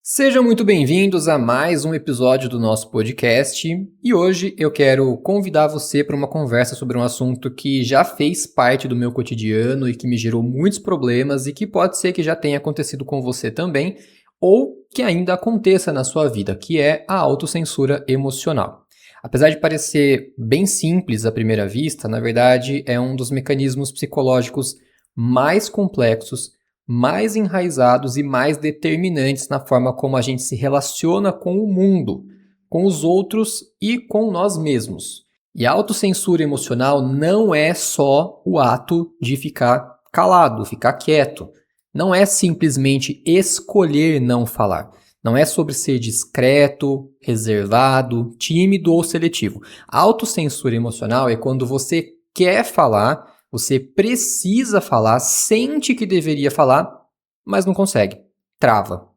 Sejam muito bem-vindos a mais um episódio do nosso podcast e hoje eu quero convidar você para uma conversa sobre um assunto que já fez parte do meu cotidiano e que me gerou muitos problemas e que pode ser que já tenha acontecido com você também ou que ainda aconteça na sua vida, que é a autocensura emocional. Apesar de parecer bem simples à primeira vista, na verdade é um dos mecanismos psicológicos mais complexos, mais enraizados e mais determinantes na forma como a gente se relaciona com o mundo, com os outros e com nós mesmos. E a autocensura emocional não é só o ato de ficar calado, ficar quieto. Não é simplesmente escolher não falar. Não é sobre ser discreto, reservado, tímido ou seletivo. A autocensura emocional é quando você quer falar, você precisa falar, sente que deveria falar, mas não consegue. Trava.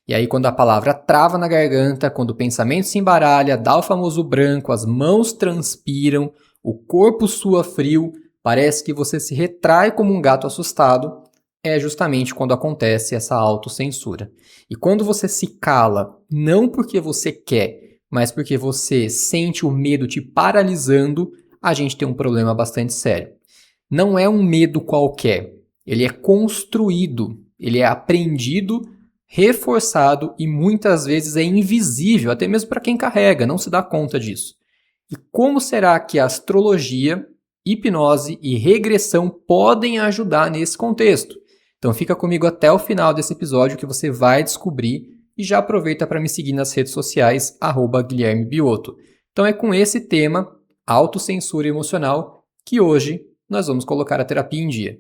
E aí, quando a palavra trava na garganta, quando o pensamento se embaralha, dá o famoso branco, as mãos transpiram, o corpo sua frio, parece que você se retrai como um gato assustado, é justamente quando acontece essa autocensura. E quando você se cala, não porque você quer, mas porque você sente o medo te paralisando, a gente tem um problema bastante sério. Não é um medo qualquer, ele é construído, ele é aprendido, reforçado e muitas vezes é invisível, até mesmo para quem carrega, não se dá conta disso. E como será que a astrologia, hipnose e regressão podem ajudar nesse contexto? Então fica comigo até o final desse episódio que você vai descobrir e já aproveita para me seguir nas redes sociais, @Guilherme Biotto. Então é com esse tema, autocensura emocional, que hoje nós vamos colocar a terapia em dia.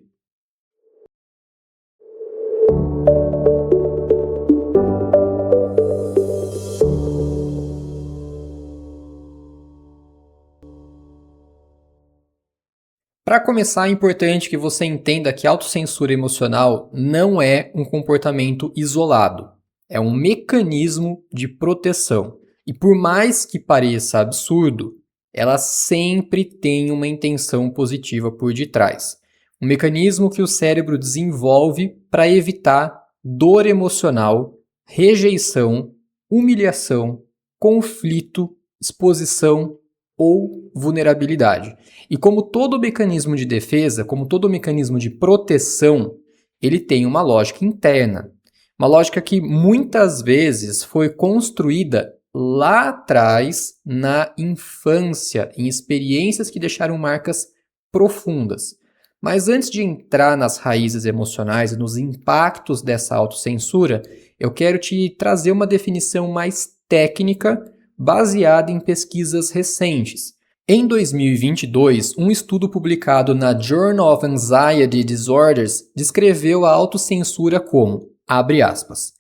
Para começar, é importante que você entenda que a autocensura emocional não é um comportamento isolado. É um mecanismo de proteção. E por mais que pareça absurdo, ela sempre tem uma intenção positiva por detrás. Um mecanismo que o cérebro desenvolve para evitar dor emocional, rejeição, humilhação, conflito, exposição ou vulnerabilidade. E como todo mecanismo de defesa, como todo mecanismo de proteção, ele tem uma lógica interna. Uma lógica que muitas vezes foi construída lá atrás, na infância, em experiências que deixaram marcas profundas. Mas antes de entrar nas raízes emocionais e nos impactos dessa autocensura, eu quero te trazer uma definição mais técnica baseada em pesquisas recentes. Em 2022, um estudo publicado na Journal of Anxiety Disorders descreveu a autocensura como, abre aspas,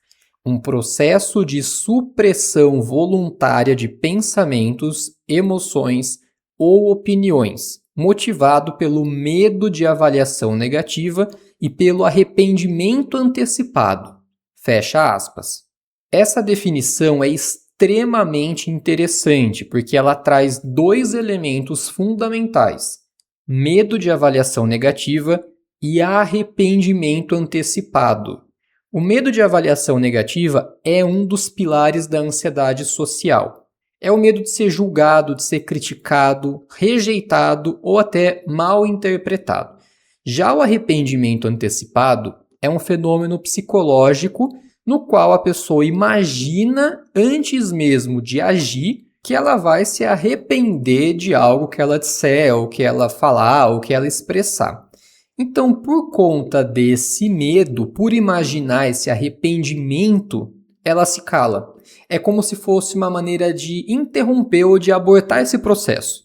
um processo de supressão voluntária de pensamentos, emoções ou opiniões, motivado pelo medo de avaliação negativa e pelo arrependimento antecipado. Fecha aspas. Essa definição é extremamente interessante, porque ela traz dois elementos fundamentais: medo de avaliação negativa e arrependimento antecipado. O medo de avaliação negativa é um dos pilares da ansiedade social. É o medo de ser julgado, de ser criticado, rejeitado ou até mal interpretado. Já o arrependimento antecipado é um fenômeno psicológico no qual a pessoa imagina, antes mesmo de agir, que ela vai se arrepender de algo que ela disser, ou que ela falar, ou que ela expressar. Então, por conta desse medo, por imaginar esse arrependimento, ela se cala. É como se fosse uma maneira de interromper ou de abortar esse processo.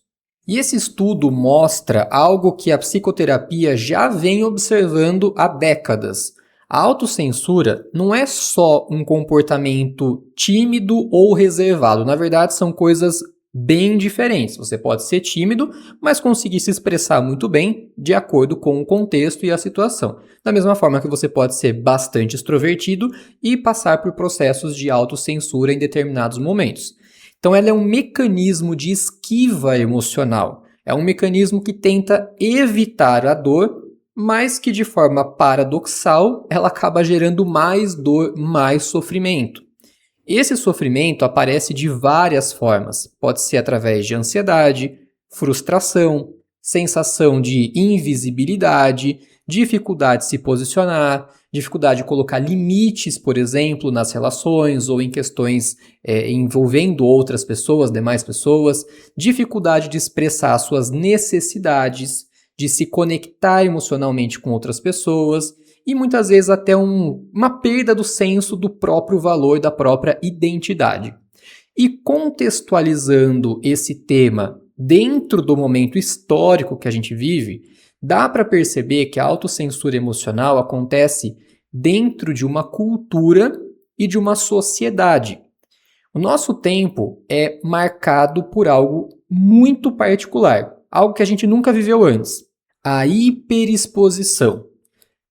E esse estudo mostra algo que a psicoterapia já vem observando há décadas. A autocensura não é só um comportamento tímido ou reservado. Na verdade, são coisas bem diferentes. Você pode ser tímido, mas conseguir se expressar muito bem de acordo com o contexto e a situação. Da mesma forma que você pode ser bastante extrovertido e passar por processos de autocensura em determinados momentos. Então, ela é um mecanismo de esquiva emocional. É um mecanismo que tenta evitar a dor, mas que de forma paradoxal ela acaba gerando mais dor, mais sofrimento. Esse sofrimento aparece de várias formas. Pode ser através de ansiedade, frustração, sensação de invisibilidade, dificuldade de se posicionar, dificuldade de colocar limites, por exemplo, nas relações ou em questões envolvendo outras pessoas, demais pessoas, dificuldade de expressar suas necessidades, de se conectar emocionalmente com outras pessoas e muitas vezes até uma perda do senso do próprio valor, da própria identidade. E contextualizando esse tema dentro do momento histórico que a gente vive, dá para perceber que a autocensura emocional acontece dentro de uma cultura e de uma sociedade. O nosso tempo é marcado por algo muito particular, algo que a gente nunca viveu antes: a hiperexposição.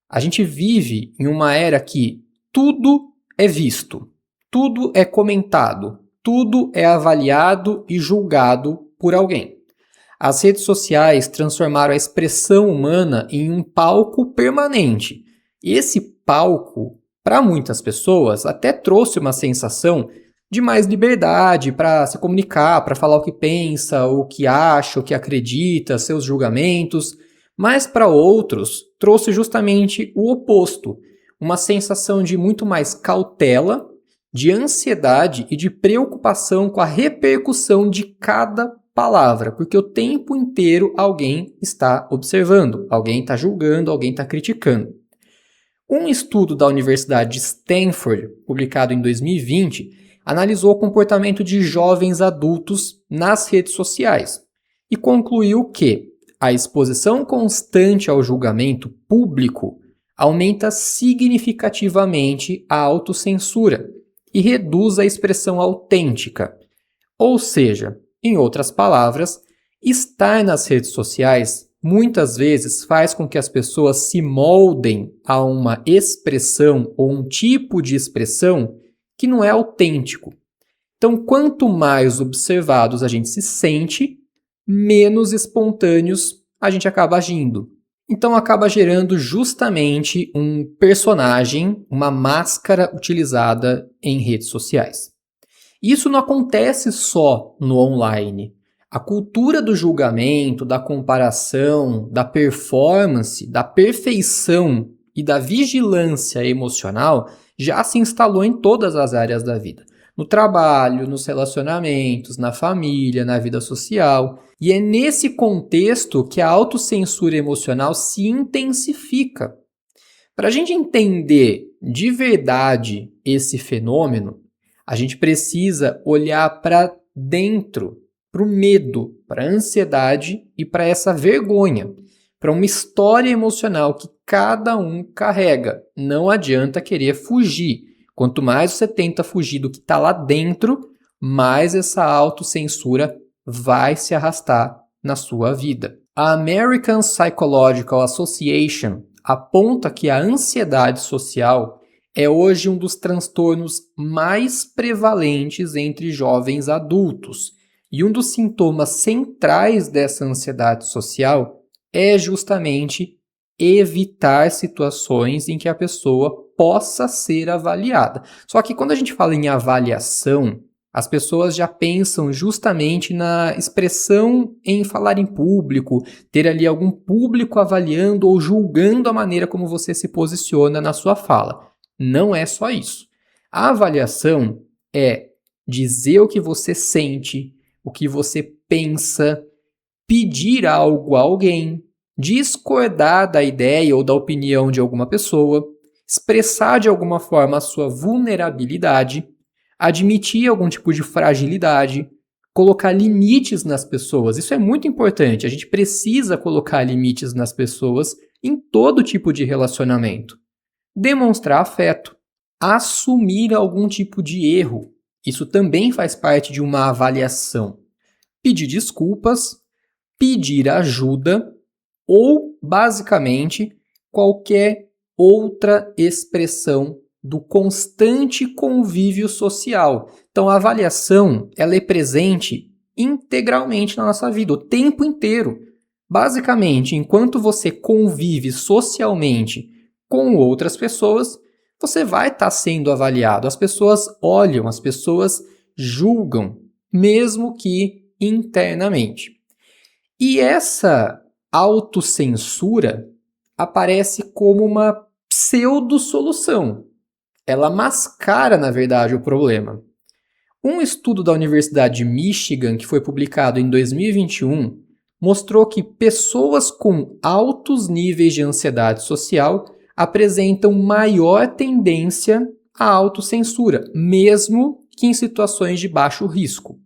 A gente vive em uma era que tudo é visto, tudo é comentado, tudo é avaliado e julgado por alguém. As redes sociais transformaram a expressão humana em um palco permanente. Esse palco, para muitas pessoas, até trouxe uma sensação de mais liberdade para se comunicar, para falar o que pensa, o que acha, o que acredita, seus julgamentos. Mas para outros, trouxe justamente o oposto, uma sensação de muito mais cautela, de ansiedade e de preocupação com a repercussão de cada palavra, porque o tempo inteiro alguém está observando, alguém está julgando, alguém está criticando. Um estudo da Universidade de Stanford, publicado em 2020, analisou o comportamento de jovens adultos nas redes sociais e concluiu que a exposição constante ao julgamento público aumenta significativamente a autocensura e reduz a expressão autêntica. Ou seja, em outras palavras, estar nas redes sociais muitas vezes faz com que as pessoas se moldem a uma expressão ou um tipo de expressão que não é autêntico. Então, quanto mais observados a gente se sente, menos espontâneos a gente acaba agindo. Então acaba gerando justamente um personagem, uma máscara utilizada em redes sociais. Isso não acontece só no online. A cultura do julgamento, da comparação, da performance, da perfeição e da vigilância emocional já se instalou em todas as áreas da vida. No trabalho, nos relacionamentos, na família, na vida social. E é nesse contexto que a autocensura emocional se intensifica. Para a gente entender de verdade esse fenômeno, a gente precisa olhar para dentro, para o medo, para a ansiedade e para essa vergonha, para uma história emocional que cada um carrega. Não adianta querer fugir. Quanto mais você tenta fugir do que está lá dentro, mais essa autocensura vai se arrastar na sua vida. A American Psychological Association aponta que a ansiedade social é hoje um dos transtornos mais prevalentes entre jovens adultos. E um dos sintomas centrais dessa ansiedade social é justamente evitar situações em que a pessoa possa ser avaliada. Só que quando a gente fala em avaliação, as pessoas já pensam justamente na expressão em falar em público, ter ali algum público avaliando ou julgando a maneira como você se posiciona na sua fala. Não é só isso. A avaliação é dizer o que você sente, o que você pensa, pedir algo a alguém, discordar da ideia ou da opinião de alguma pessoa, expressar de alguma forma a sua vulnerabilidade, admitir algum tipo de fragilidade, colocar limites nas pessoas. Isso é muito importante. A gente precisa colocar limites nas pessoas em todo tipo de relacionamento. Demonstrar afeto, assumir algum tipo de erro. Isso também faz parte de uma avaliação. Pedir desculpas, pedir ajuda ou, basicamente, qualquer outra expressão do constante convívio social. Então, a avaliação ela é presente integralmente na nossa vida, o tempo inteiro. Basicamente, enquanto você convive socialmente com outras pessoas, você vai estar sendo avaliado. As pessoas olham, as pessoas julgam, mesmo que internamente. E essa autocensura aparece como uma pseudo-solução. Ela mascara, na verdade, o problema. Um estudo da Universidade de Michigan, que foi publicado em 2021, mostrou que pessoas com altos níveis de ansiedade social apresentam maior tendência à autocensura, mesmo que em situações de baixo risco.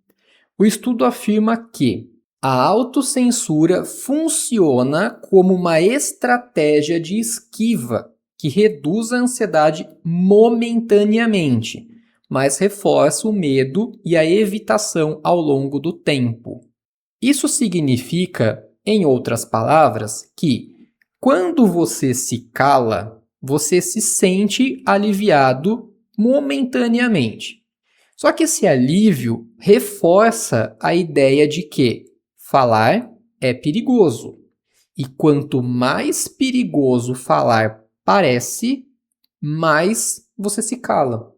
O estudo afirma que a autocensura funciona como uma estratégia de esquiva que reduz a ansiedade momentaneamente, mas reforça o medo e a evitação ao longo do tempo. Isso significa, em outras palavras, que quando você se cala, você se sente aliviado momentaneamente. Só que esse alívio reforça a ideia de que falar é perigoso. E quanto mais perigoso falar parece, mais você se cala.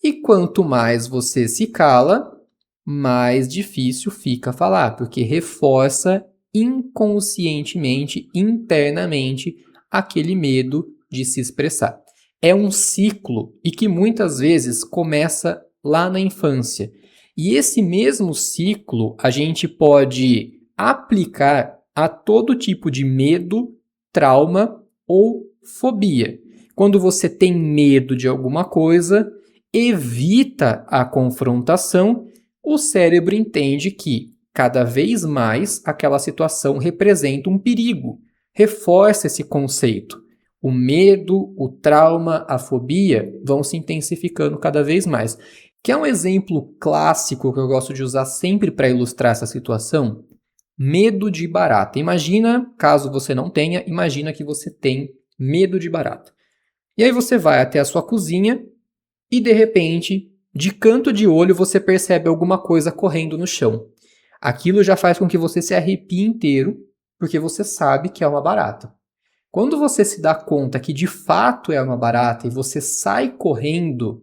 E quanto mais você se cala, mais difícil fica falar, porque reforça inconscientemente, internamente, aquele medo de se expressar. É um ciclo e que muitas vezes começa lá na infância. E esse mesmo ciclo a gente pode aplicar a todo tipo de medo, trauma ou fobia. Quando você tem medo de alguma coisa, evita a confrontação, o cérebro entende que cada vez mais aquela situação representa um perigo, reforça esse conceito. O medo, o trauma, a fobia vão se intensificando cada vez mais. Quer um exemplo clássico que eu gosto de usar sempre para ilustrar essa situação? Medo de barata. Imagina, caso você não tenha, imagina que você tem medo de barata. E aí você vai até a sua cozinha e de repente, de canto de olho, você percebe alguma coisa correndo no chão. Aquilo já faz com que você se arrepie inteiro, porque você sabe que é uma barata. Quando você se dá conta que de fato é uma barata e você sai correndo,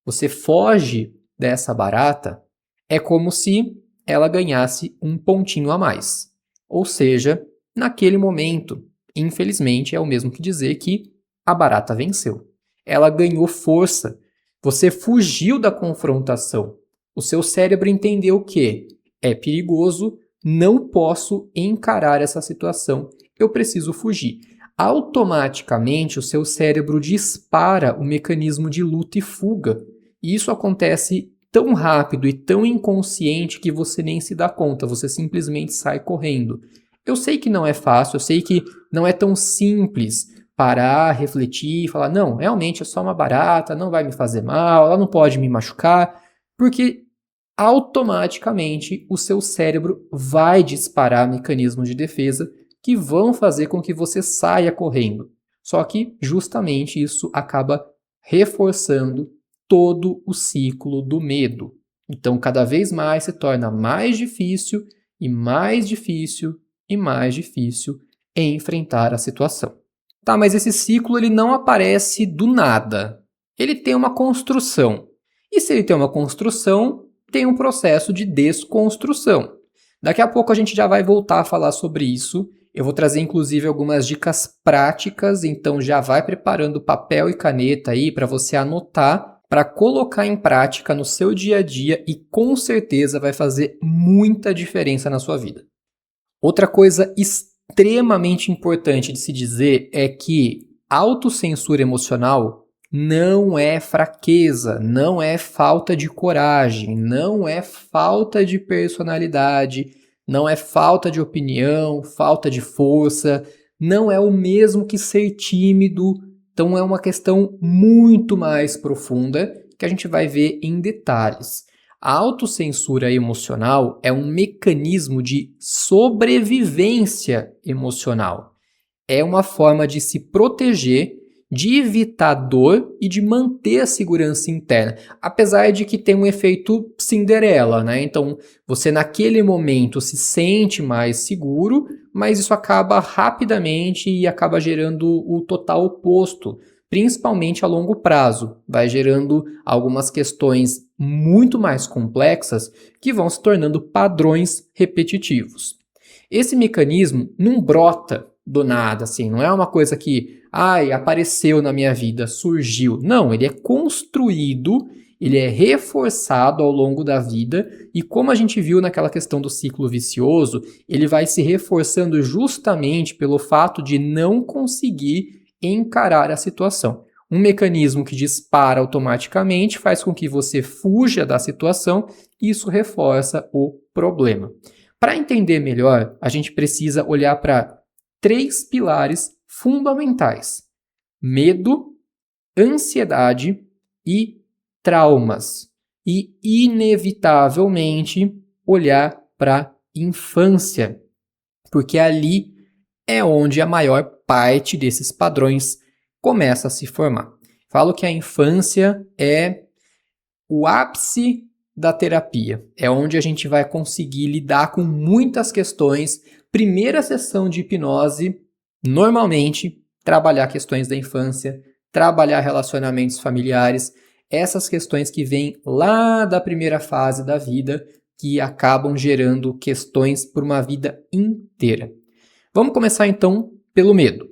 você foge dessa barata, é como se ela ganhasse um pontinho a mais. Ou seja, naquele momento, infelizmente, é o mesmo que dizer que a barata venceu. Ela ganhou força. Você fugiu da confrontação. O seu cérebro entendeu que é perigoso, não posso encarar essa situação, eu preciso fugir. Automaticamente, o seu cérebro dispara o mecanismo de luta e fuga. E isso acontece tão rápido e tão inconsciente que você nem se dá conta, você simplesmente sai correndo. Eu sei que não é fácil, eu sei que não é tão simples parar, refletir e falar, não, realmente é só uma barata, não vai me fazer mal, ela não pode me machucar, porque automaticamente o seu cérebro vai disparar mecanismos de defesa que vão fazer com que você saia correndo. Só que justamente isso acaba reforçando todo o ciclo do medo. Então, cada vez mais se torna mais difícil e mais difícil e mais difícil enfrentar a situação. Tá, mas esse ciclo ele não aparece do nada. Ele tem uma construção. E se ele tem uma construção, tem um processo de desconstrução. Daqui a pouco a gente já vai voltar a falar sobre isso. Eu vou trazer inclusive algumas dicas práticas, então já vai preparando papel e caneta aí para você anotar, para colocar em prática no seu dia a dia e com certeza vai fazer muita diferença na sua vida. Outra coisa extremamente importante de se dizer é que autocensura emocional não é fraqueza, não é falta de coragem, não é falta de personalidade, não é falta de opinião, falta de força, não é o mesmo que ser tímido. Então é uma questão muito mais profunda que a gente vai ver em detalhes. A autocensura emocional é um mecanismo de sobrevivência emocional. É uma forma de se proteger, de evitar dor e de manter a segurança interna. Apesar de que tem um efeito Cinderela, né? Então, você naquele momento se sente mais seguro, mas isso acaba rapidamente e acaba gerando o total oposto. principalmente a longo prazo. Vai gerando algumas questões muito mais complexas que vão se tornando padrões repetitivos. Esse mecanismo não brota do nada, assim, não é uma coisa que apareceu na minha vida, surgiu. Não, ele é construído, ele é reforçado ao longo da vida e como a gente viu naquela questão do ciclo vicioso, ele vai se reforçando justamente pelo fato de não conseguir encarar a situação. Um mecanismo que dispara automaticamente faz com que você fuja da situação e isso reforça o problema. Para entender melhor, a gente precisa olhar para 3 pilares fundamentais: medo, ansiedade e traumas. E, inevitavelmente, olhar para a infância, porque ali é onde a maior parte desses padrões começa a se formar. Falo que a infância é o ápice da terapia, é onde a gente vai conseguir lidar com muitas questões. Primeira sessão de hipnose, normalmente, trabalhar questões da infância, trabalhar relacionamentos familiares, essas questões que vêm lá da primeira fase da vida, que acabam gerando questões por uma vida inteira. Vamos começar então pelo medo.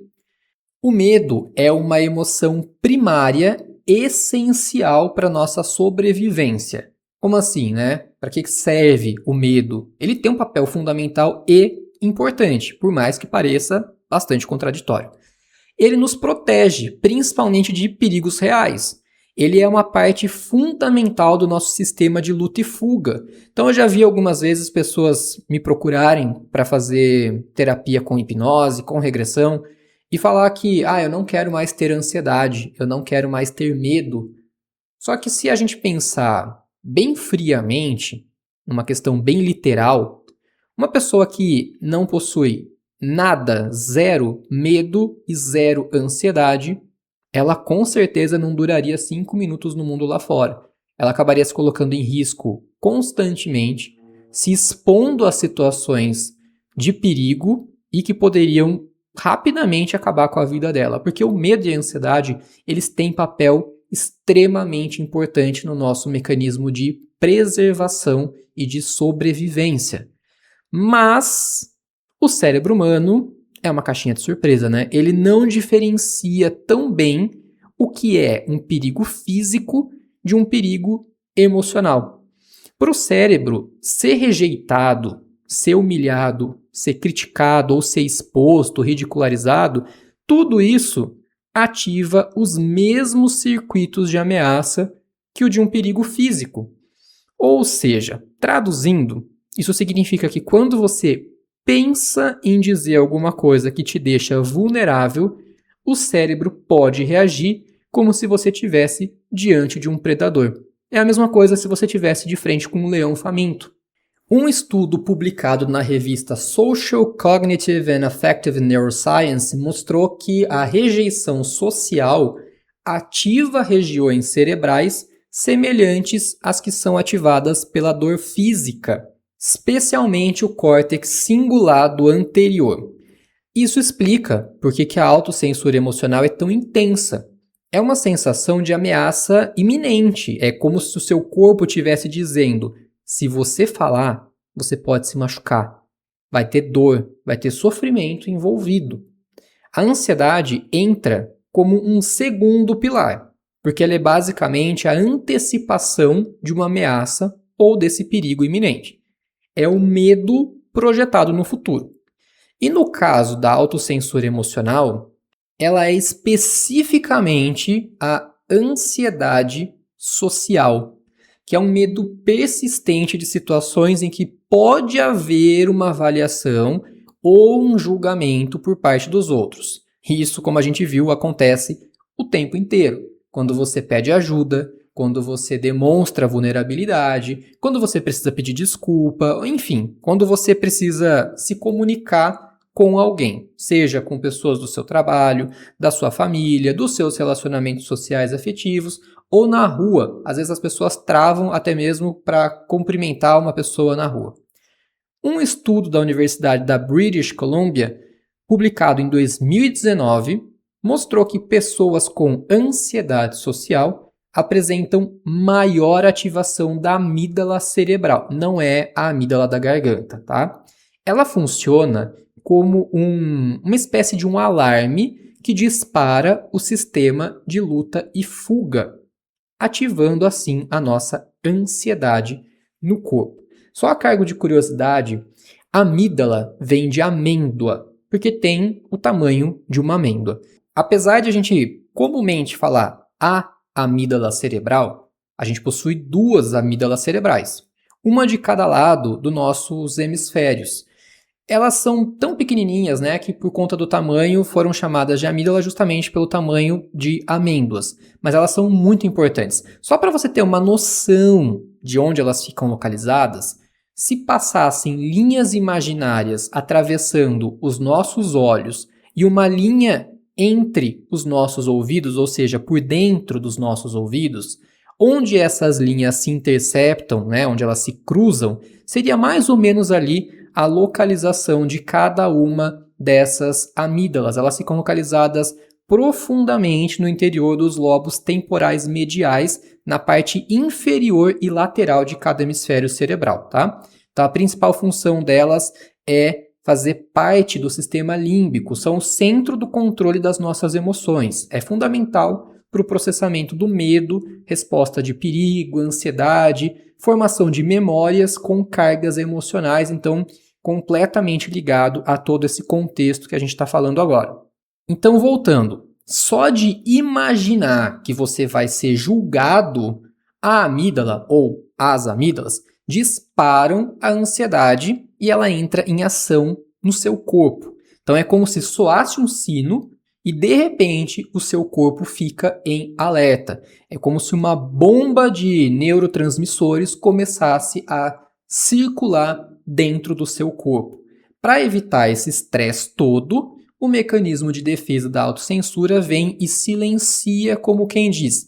O medo é uma emoção primária essencial para nossa sobrevivência. Como assim, né? Para que serve o medo? Ele tem um papel fundamental e importante, por mais que pareça bastante contraditório. Ele nos protege, principalmente de perigos reais. Ele é uma parte fundamental do nosso sistema de luta e fuga. Então eu já vi algumas vezes pessoas me procurarem para fazer terapia com hipnose, com regressão, e falar que, eu não quero mais ter ansiedade, eu não quero mais ter medo. Só que se a gente pensar bem friamente, numa questão bem literal, uma pessoa que não possui nada, zero medo e zero ansiedade, ela com certeza não duraria 5 minutos no mundo lá fora. Ela acabaria se colocando em risco constantemente, se expondo a situações de perigo e que poderiam rapidamente acabar com a vida dela, porque o medo e a ansiedade, eles têm papel extremamente importante no nosso mecanismo de preservação e de sobrevivência. Mas o cérebro humano é uma caixinha de surpresa, né? Ele não diferencia tão bem o que é um perigo físico de um perigo emocional. Para o cérebro, ser rejeitado, ser humilhado, ser criticado ou ser exposto, ridicularizado, tudo isso ativa os mesmos circuitos de ameaça que o de um perigo físico. Ou seja, traduzindo, isso significa que quando você pensa em dizer alguma coisa que te deixa vulnerável, o cérebro pode reagir como se você estivesse diante de um predador. É a mesma coisa se você estivesse de frente com um leão faminto. Um estudo publicado na revista Social Cognitive and Affective Neuroscience mostrou que a rejeição social ativa regiões cerebrais semelhantes às que são ativadas pela dor física, especialmente o córtex cingulado anterior. Isso explica por que a autocensura emocional é tão intensa. É uma sensação de ameaça iminente, é como se o seu corpo estivesse dizendo: se você falar, você pode se machucar, vai ter dor, vai ter sofrimento envolvido. A ansiedade entra como um segundo pilar, porque ela é basicamente a antecipação de uma ameaça ou desse perigo iminente. É o medo projetado no futuro. E no caso da autocensura emocional, ela é especificamente a ansiedade social, que é um medo persistente de situações em que pode haver uma avaliação ou um julgamento por parte dos outros. Isso, como a gente viu, acontece o tempo inteiro. Quando você pede ajuda, quando você demonstra vulnerabilidade, quando você precisa pedir desculpa, enfim, quando você precisa se comunicar com alguém, seja com pessoas do seu trabalho, da sua família, dos seus relacionamentos sociais afetivos, ou na rua. Às vezes as pessoas travam até mesmo para cumprimentar uma pessoa na rua. Um estudo da Universidade da British Columbia, publicado em 2019, mostrou que pessoas com ansiedade social apresentam maior ativação da amígdala cerebral. Não é a amígdala da garganta, tá? Ela funciona como uma espécie de um alarme que dispara o sistema de luta e fuga, ativando assim a nossa ansiedade no corpo. Só a cargo de curiosidade, a amígdala vem de amêndoa, porque tem o tamanho de uma amêndoa. Apesar de a gente comumente falar a amígdala cerebral, a gente possui duas amígdalas cerebrais, uma de cada lado dos nossos hemisférios. Elas são tão pequenininhas, né, que por conta do tamanho foram chamadas de amígdala justamente pelo tamanho de amêndoas. Mas elas são muito importantes. Só para você ter uma noção de onde elas ficam localizadas, se passassem linhas imaginárias atravessando os nossos olhos e uma linha entre os nossos ouvidos, ou seja, por dentro dos nossos ouvidos, onde essas linhas se interceptam, né, onde elas se cruzam, seria mais ou menos ali a localização de cada uma dessas amígdalas. Elas ficam localizadas profundamente no interior dos lobos temporais mediais, na parte inferior e lateral de cada hemisfério cerebral, tá? Então, a principal função delas é fazer parte do sistema límbico, são o centro do controle das nossas emoções. É fundamental para o processamento do medo, resposta de perigo, ansiedade, formação de memórias com cargas emocionais, então completamente ligado a todo esse contexto que a gente está falando agora. Então, voltando, só de imaginar que você vai ser julgado, a amígdala ou as amígdalas disparam a ansiedade e ela entra em ação no seu corpo. Então, é como se soasse um sino e, de repente, o seu corpo fica em alerta. É como se uma bomba de neurotransmissores começasse a circular dentro do seu corpo. Para evitar esse estresse todo, o mecanismo de defesa da autocensura vem e silencia, como quem diz: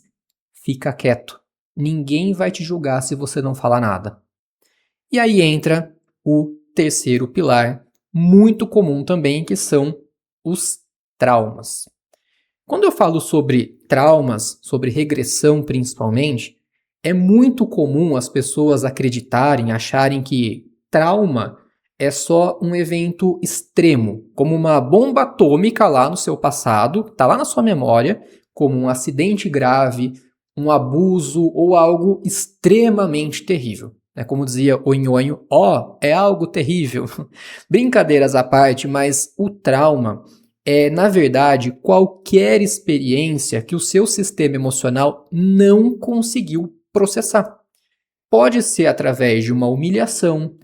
fica quieto, ninguém vai te julgar se você não falar nada. E aí entra o terceiro pilar, muito comum também, que são os traumas. Quando eu falo sobre traumas, sobre regressão principalmente, é muito comum as pessoas acreditarem, acharem que trauma é só um evento extremo, como uma bomba atômica lá no seu passado, está lá na sua memória, como um acidente grave, um abuso ou algo extremamente terrível. É como dizia o Nhonho, é algo terrível. Brincadeiras à parte, mas o trauma é, na verdade, qualquer experiência que o seu sistema emocional não conseguiu processar. Pode ser através de uma humilhação,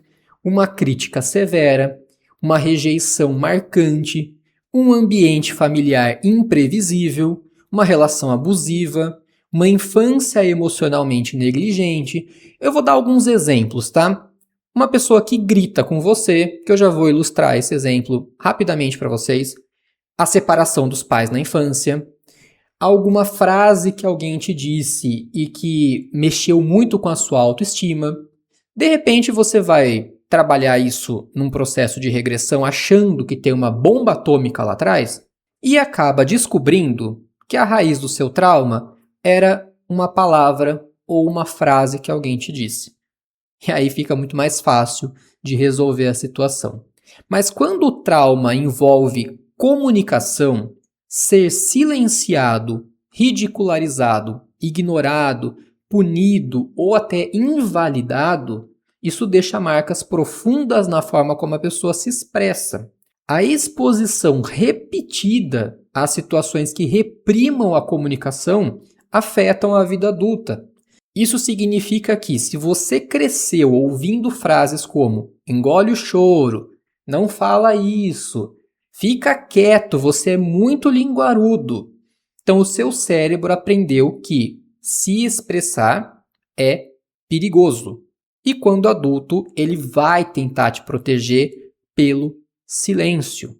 uma crítica severa, uma rejeição marcante, um ambiente familiar imprevisível, uma relação abusiva, uma infância emocionalmente negligente. Eu vou dar alguns exemplos, tá? Uma pessoa que grita com você, que eu já vou ilustrar esse exemplo rapidamente para vocês. A separação dos pais na infância. Alguma frase que alguém te disse e que mexeu muito com a sua autoestima. De repente você vai trabalhar isso num processo de regressão achando que tem uma bomba atômica lá atrás e acaba descobrindo que a raiz do seu trauma era uma palavra ou uma frase que alguém te disse. E aí fica muito mais fácil de resolver a situação. Mas quando o trauma envolve comunicação, ser silenciado, ridicularizado, ignorado, punido ou até invalidado, isso deixa marcas profundas na forma como a pessoa se expressa. A exposição repetida a situações que reprimam a comunicação afetam a vida adulta. Isso significa que, se você cresceu ouvindo frases como engole o choro, não fala isso, fica quieto, você é muito linguarudo, então o seu cérebro aprendeu que se expressar é perigoso. E quando adulto, ele vai tentar te proteger pelo silêncio.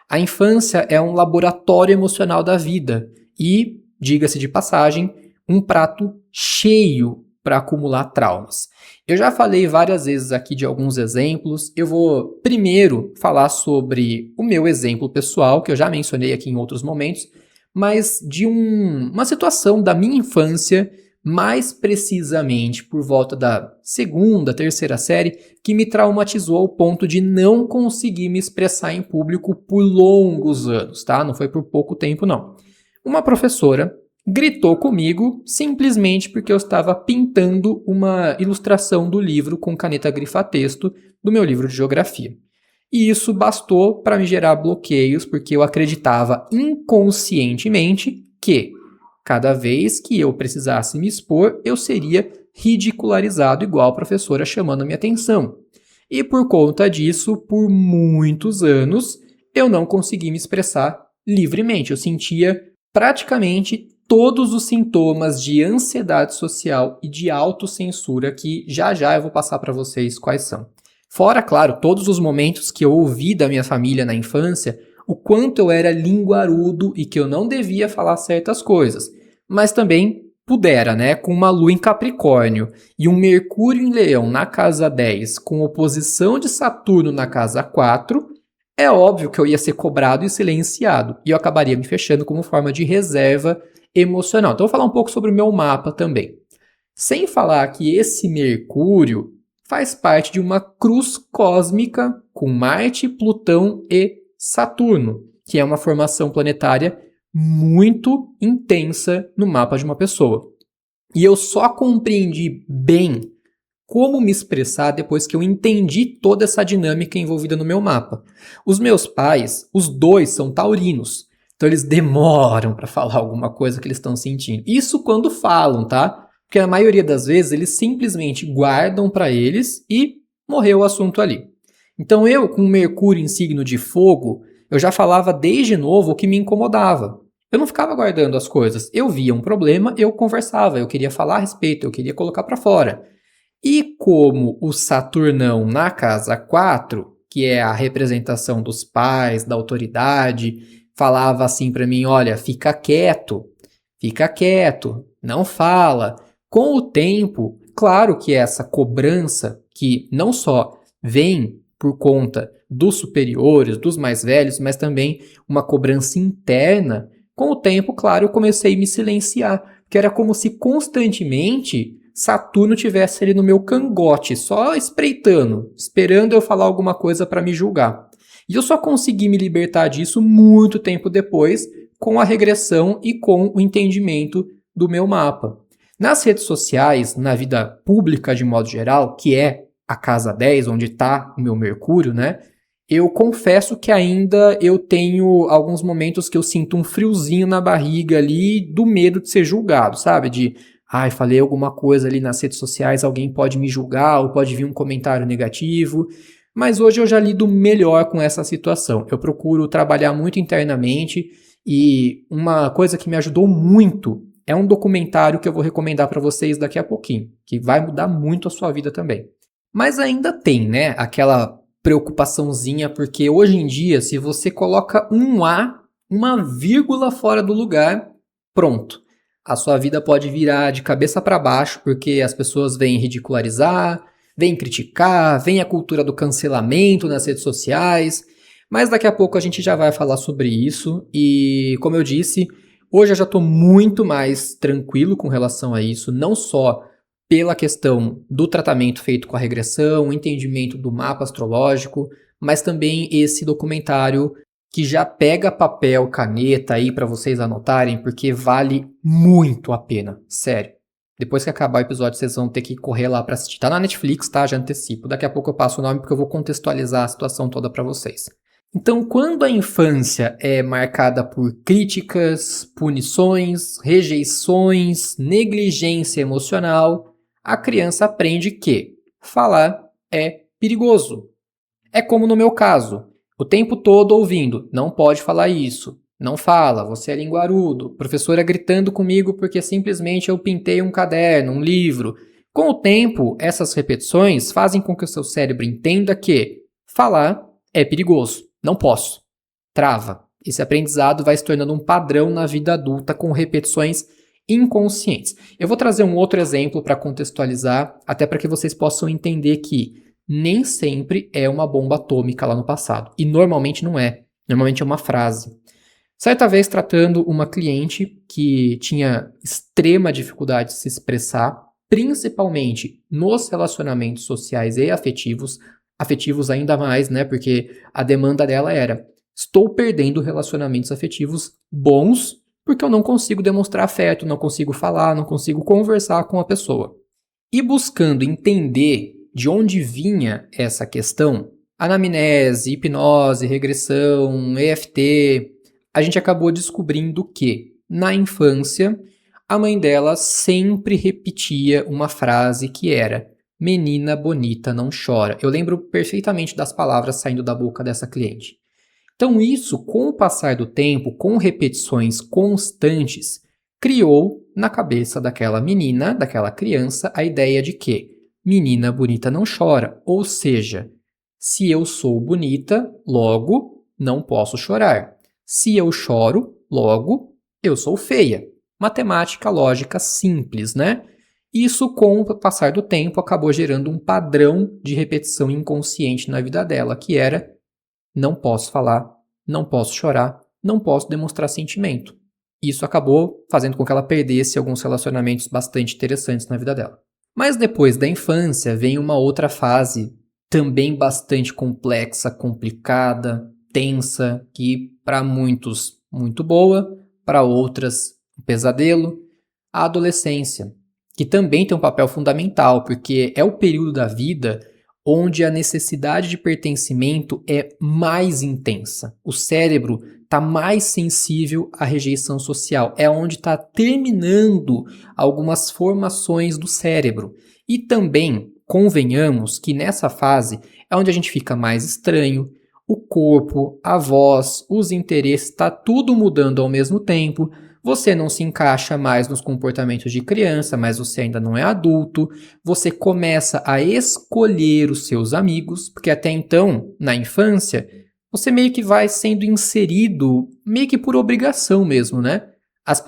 A infância é um laboratório emocional da vida e, diga-se de passagem, um prato cheio para acumular traumas. Eu já falei várias vezes aqui de alguns exemplos. Eu vou primeiro falar sobre o meu exemplo pessoal, que eu já mencionei aqui em outros momentos, mas de uma situação da minha infância, mais precisamente por volta da segunda, terceira série, que me traumatizou ao ponto de não conseguir me expressar em público por longos anos, tá? Não foi por pouco tempo, não. Uma professora gritou comigo simplesmente porque eu estava pintando uma ilustração do livro com caneta grifa-texto do meu livro de geografia. E isso bastou para me gerar bloqueios, porque eu acreditava inconscientemente que cada vez que eu precisasse me expor, eu seria ridicularizado igual a professora chamando a minha atenção. E por conta disso, por muitos anos, eu não consegui me expressar livremente. Eu sentia praticamente todos os sintomas de ansiedade social e de autocensura que já eu vou passar para vocês quais são. Fora, claro, todos os momentos que eu ouvi da minha família na infância, o quanto eu era linguarudo e que eu não devia falar certas coisas. Mas também pudera, né? Com uma lua em Capricórnio e um Mercúrio em Leão na casa 10 com oposição de Saturno na casa 4, é óbvio que eu ia ser cobrado e silenciado. E eu acabaria me fechando como forma de reserva emocional. Então, eu vou falar um pouco sobre o meu mapa também. Sem falar que esse Mercúrio faz parte de uma cruz cósmica com Marte, Plutão e Saturno, que é uma formação planetária muito intensa no mapa de uma pessoa. E eu só compreendi bem como me expressar depois que eu entendi toda essa dinâmica envolvida no meu mapa. Os meus pais, os dois são taurinos, então eles demoram para falar alguma coisa que eles estão sentindo. Isso quando falam, tá? Porque a maioria das vezes eles simplesmente guardam para eles e morreu o assunto ali. Então eu, com Mercúrio em signo de fogo, eu já falava desde novo o que me incomodava. Eu não ficava guardando as coisas. Eu via um problema, eu conversava, eu queria falar a respeito, eu queria colocar para fora. E como o Saturnão na casa 4, que é a representação dos pais, da autoridade, falava assim para mim, olha, fica quieto, não fala. Com o tempo, claro que essa cobrança, que não só vem por conta dos superiores, dos mais velhos, mas também uma cobrança interna, com o tempo, claro, eu comecei a me silenciar, porque era como se constantemente Saturno tivesse ali no meu cangote, só espreitando, esperando eu falar alguma coisa para me julgar. E eu só consegui me libertar disso muito tempo depois, com a regressão e com o entendimento do meu mapa. Nas redes sociais, na vida pública de modo geral, que é a casa 10, onde está o meu Mercúrio, né? Eu confesso que ainda eu tenho alguns momentos que eu sinto um friozinho na barriga ali do medo de ser julgado, sabe? De, falei alguma coisa ali nas redes sociais, alguém pode me julgar ou pode vir um comentário negativo. Mas hoje eu já lido melhor com essa situação. Eu procuro trabalhar muito internamente e uma coisa que me ajudou muito é um documentário que eu vou recomendar para vocês daqui a pouquinho, que vai mudar muito a sua vida também. Mas ainda tem, né, aquela preocupaçãozinha, porque hoje em dia, se você coloca um A, uma vírgula fora do lugar, pronto. A sua vida pode virar de cabeça para baixo, porque as pessoas vêm ridicularizar, vêm criticar, vem a cultura do cancelamento nas redes sociais. Mas daqui a pouco a gente já vai falar sobre isso. E, como eu disse, hoje eu já estou muito mais tranquilo com relação a isso, não só pela questão do tratamento feito com a regressão, o entendimento do mapa astrológico, mas também esse documentário que já pega papel, caneta aí para vocês anotarem, porque vale muito a pena, sério. Depois que acabar o episódio, vocês vão ter que correr lá para assistir. Tá na Netflix, tá? Já antecipo. Daqui a pouco eu passo o nome porque eu vou contextualizar a situação toda para vocês. Então, quando a infância é marcada por críticas, punições, rejeições, negligência emocional, a criança aprende que falar é perigoso. É como no meu caso, o tempo todo ouvindo, não pode falar isso, não fala, você é linguarudo, professora gritando comigo porque simplesmente eu pintei um caderno, um livro. Com o tempo, essas repetições fazem com que o seu cérebro entenda que falar é perigoso, não posso, trava. Esse aprendizado vai se tornando um padrão na vida adulta com repetições inconscientes. Eu vou trazer um outro exemplo para contextualizar, até para que vocês possam entender que nem sempre é uma bomba atômica lá no passado. E normalmente não é. Normalmente é uma frase. Certa vez, tratando uma cliente que tinha extrema dificuldade de se expressar, principalmente nos relacionamentos sociais e afetivos, afetivos ainda mais, né? Porque a demanda dela era: estou perdendo relacionamentos afetivos bons porque eu não consigo demonstrar afeto, não consigo falar, não consigo conversar com a pessoa. E buscando entender de onde vinha essa questão, anamnese, hipnose, regressão, EFT, a gente acabou descobrindo que, na infância, a mãe dela sempre repetia uma frase que era: menina bonita não chora. Eu lembro perfeitamente das palavras saindo da boca dessa cliente. Então, isso, com o passar do tempo, com repetições constantes, criou na cabeça daquela menina, daquela criança, a ideia de que menina bonita não chora. Ou seja, se eu sou bonita, logo não posso chorar. Se eu choro, logo eu sou feia. Matemática lógica simples, né? Isso, com o passar do tempo, acabou gerando um padrão de repetição inconsciente na vida dela, que era: não posso falar, não posso chorar, não posso demonstrar sentimento. Isso acabou fazendo com que ela perdesse alguns relacionamentos bastante interessantes na vida dela. Mas depois da infância vem uma outra fase também bastante complexa, complicada, tensa, que para muitos muito boa, para outras um pesadelo, a adolescência, que também tem um papel fundamental, porque é o período da vida onde a necessidade de pertencimento é mais intensa. O cérebro está mais sensível à rejeição social. É onde está terminando algumas formações do cérebro. E também, convenhamos que nessa fase é onde a gente fica mais estranho, o corpo, a voz, os interesses, está tudo mudando ao mesmo tempo. Você não se encaixa mais nos comportamentos de criança, mas você ainda não é adulto. Você começa a escolher os seus amigos, porque até então, na infância, você meio que vai sendo inserido, meio que por obrigação mesmo, né? Os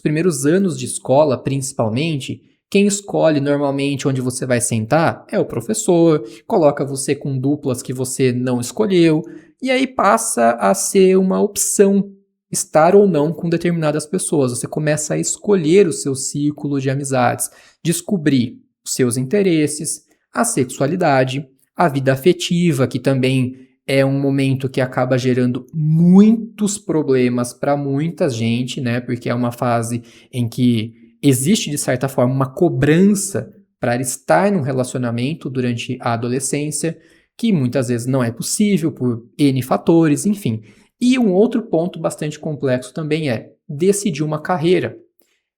primeiros anos de escola, principalmente, quem escolhe normalmente onde você vai sentar é o professor, coloca você com duplas que você não escolheu, e aí passa a ser uma opção estar ou não com determinadas pessoas. Você começa a escolher o seu círculo de amizades, descobrir os seus interesses, a sexualidade, a vida afetiva, que também é um momento que acaba gerando muitos problemas para muita gente, né? Porque é uma fase em que existe, de certa forma, uma cobrança para estar num relacionamento durante a adolescência, que muitas vezes não é possível por N fatores, enfim. E um outro ponto bastante complexo também é decidir uma carreira.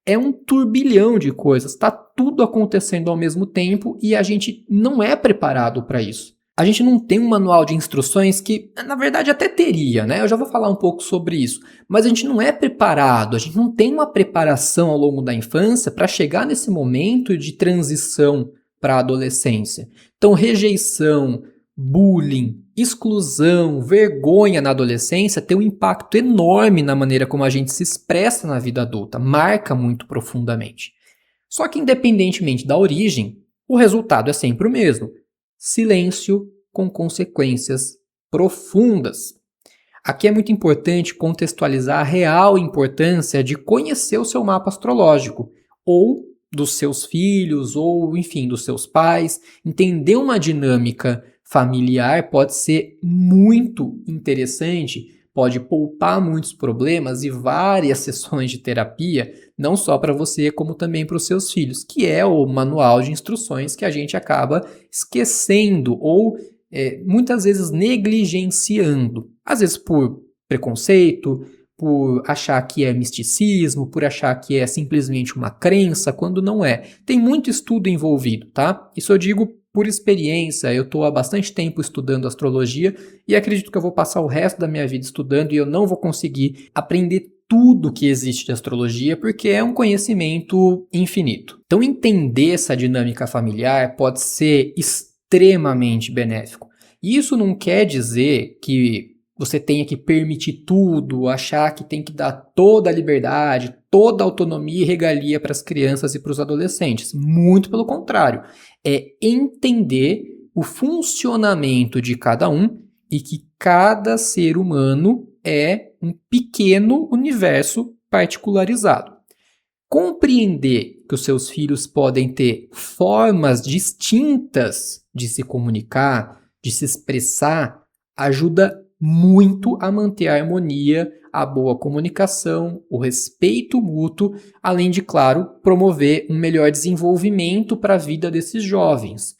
É um turbilhão de coisas, está tudo acontecendo ao mesmo tempo e a gente não é preparado para isso. A gente não tem um manual de instruções que, na verdade, até teria, né? Eu já vou falar um pouco sobre isso. Mas a gente não é preparado, a gente não tem uma preparação ao longo da infância para chegar nesse momento de transição para a adolescência. Então, rejeição, bullying, exclusão, vergonha na adolescência tem um impacto enorme na maneira como a gente se expressa na vida adulta, marca muito profundamente. Só que, independentemente da origem, o resultado é sempre o mesmo: silêncio com consequências profundas. Aqui é muito importante contextualizar a real importância de conhecer o seu mapa astrológico, ou dos seus filhos, ou enfim, dos seus pais. Entender uma dinâmica familiar pode ser muito interessante, pode poupar muitos problemas e várias sessões de terapia, não só para você, como também para os seus filhos, que é o manual de instruções que a gente acaba esquecendo ou muitas vezes negligenciando. Às vezes por preconceito, por achar que é misticismo, por achar que é simplesmente uma crença, quando não é. Tem muito estudo envolvido, tá? Isso eu digo por experiência. Eu estou há bastante tempo estudando astrologia e acredito que eu vou passar o resto da minha vida estudando e eu não vou conseguir aprender tudo que existe de astrologia, porque é um conhecimento infinito. Então, entender essa dinâmica familiar pode ser extremamente benéfico. Isso não quer dizer que você tenha que permitir tudo, achar que tem que dar toda a liberdade, toda a autonomia e regalia para as crianças e para os adolescentes. Muito pelo contrário. É entender o funcionamento de cada um e que cada ser humano é um pequeno universo particularizado. Compreender que os seus filhos podem ter formas distintas de se comunicar, de se expressar, ajuda muito a manter a harmonia, a boa comunicação, o respeito mútuo, além de, claro, promover um melhor desenvolvimento para a vida desses jovens.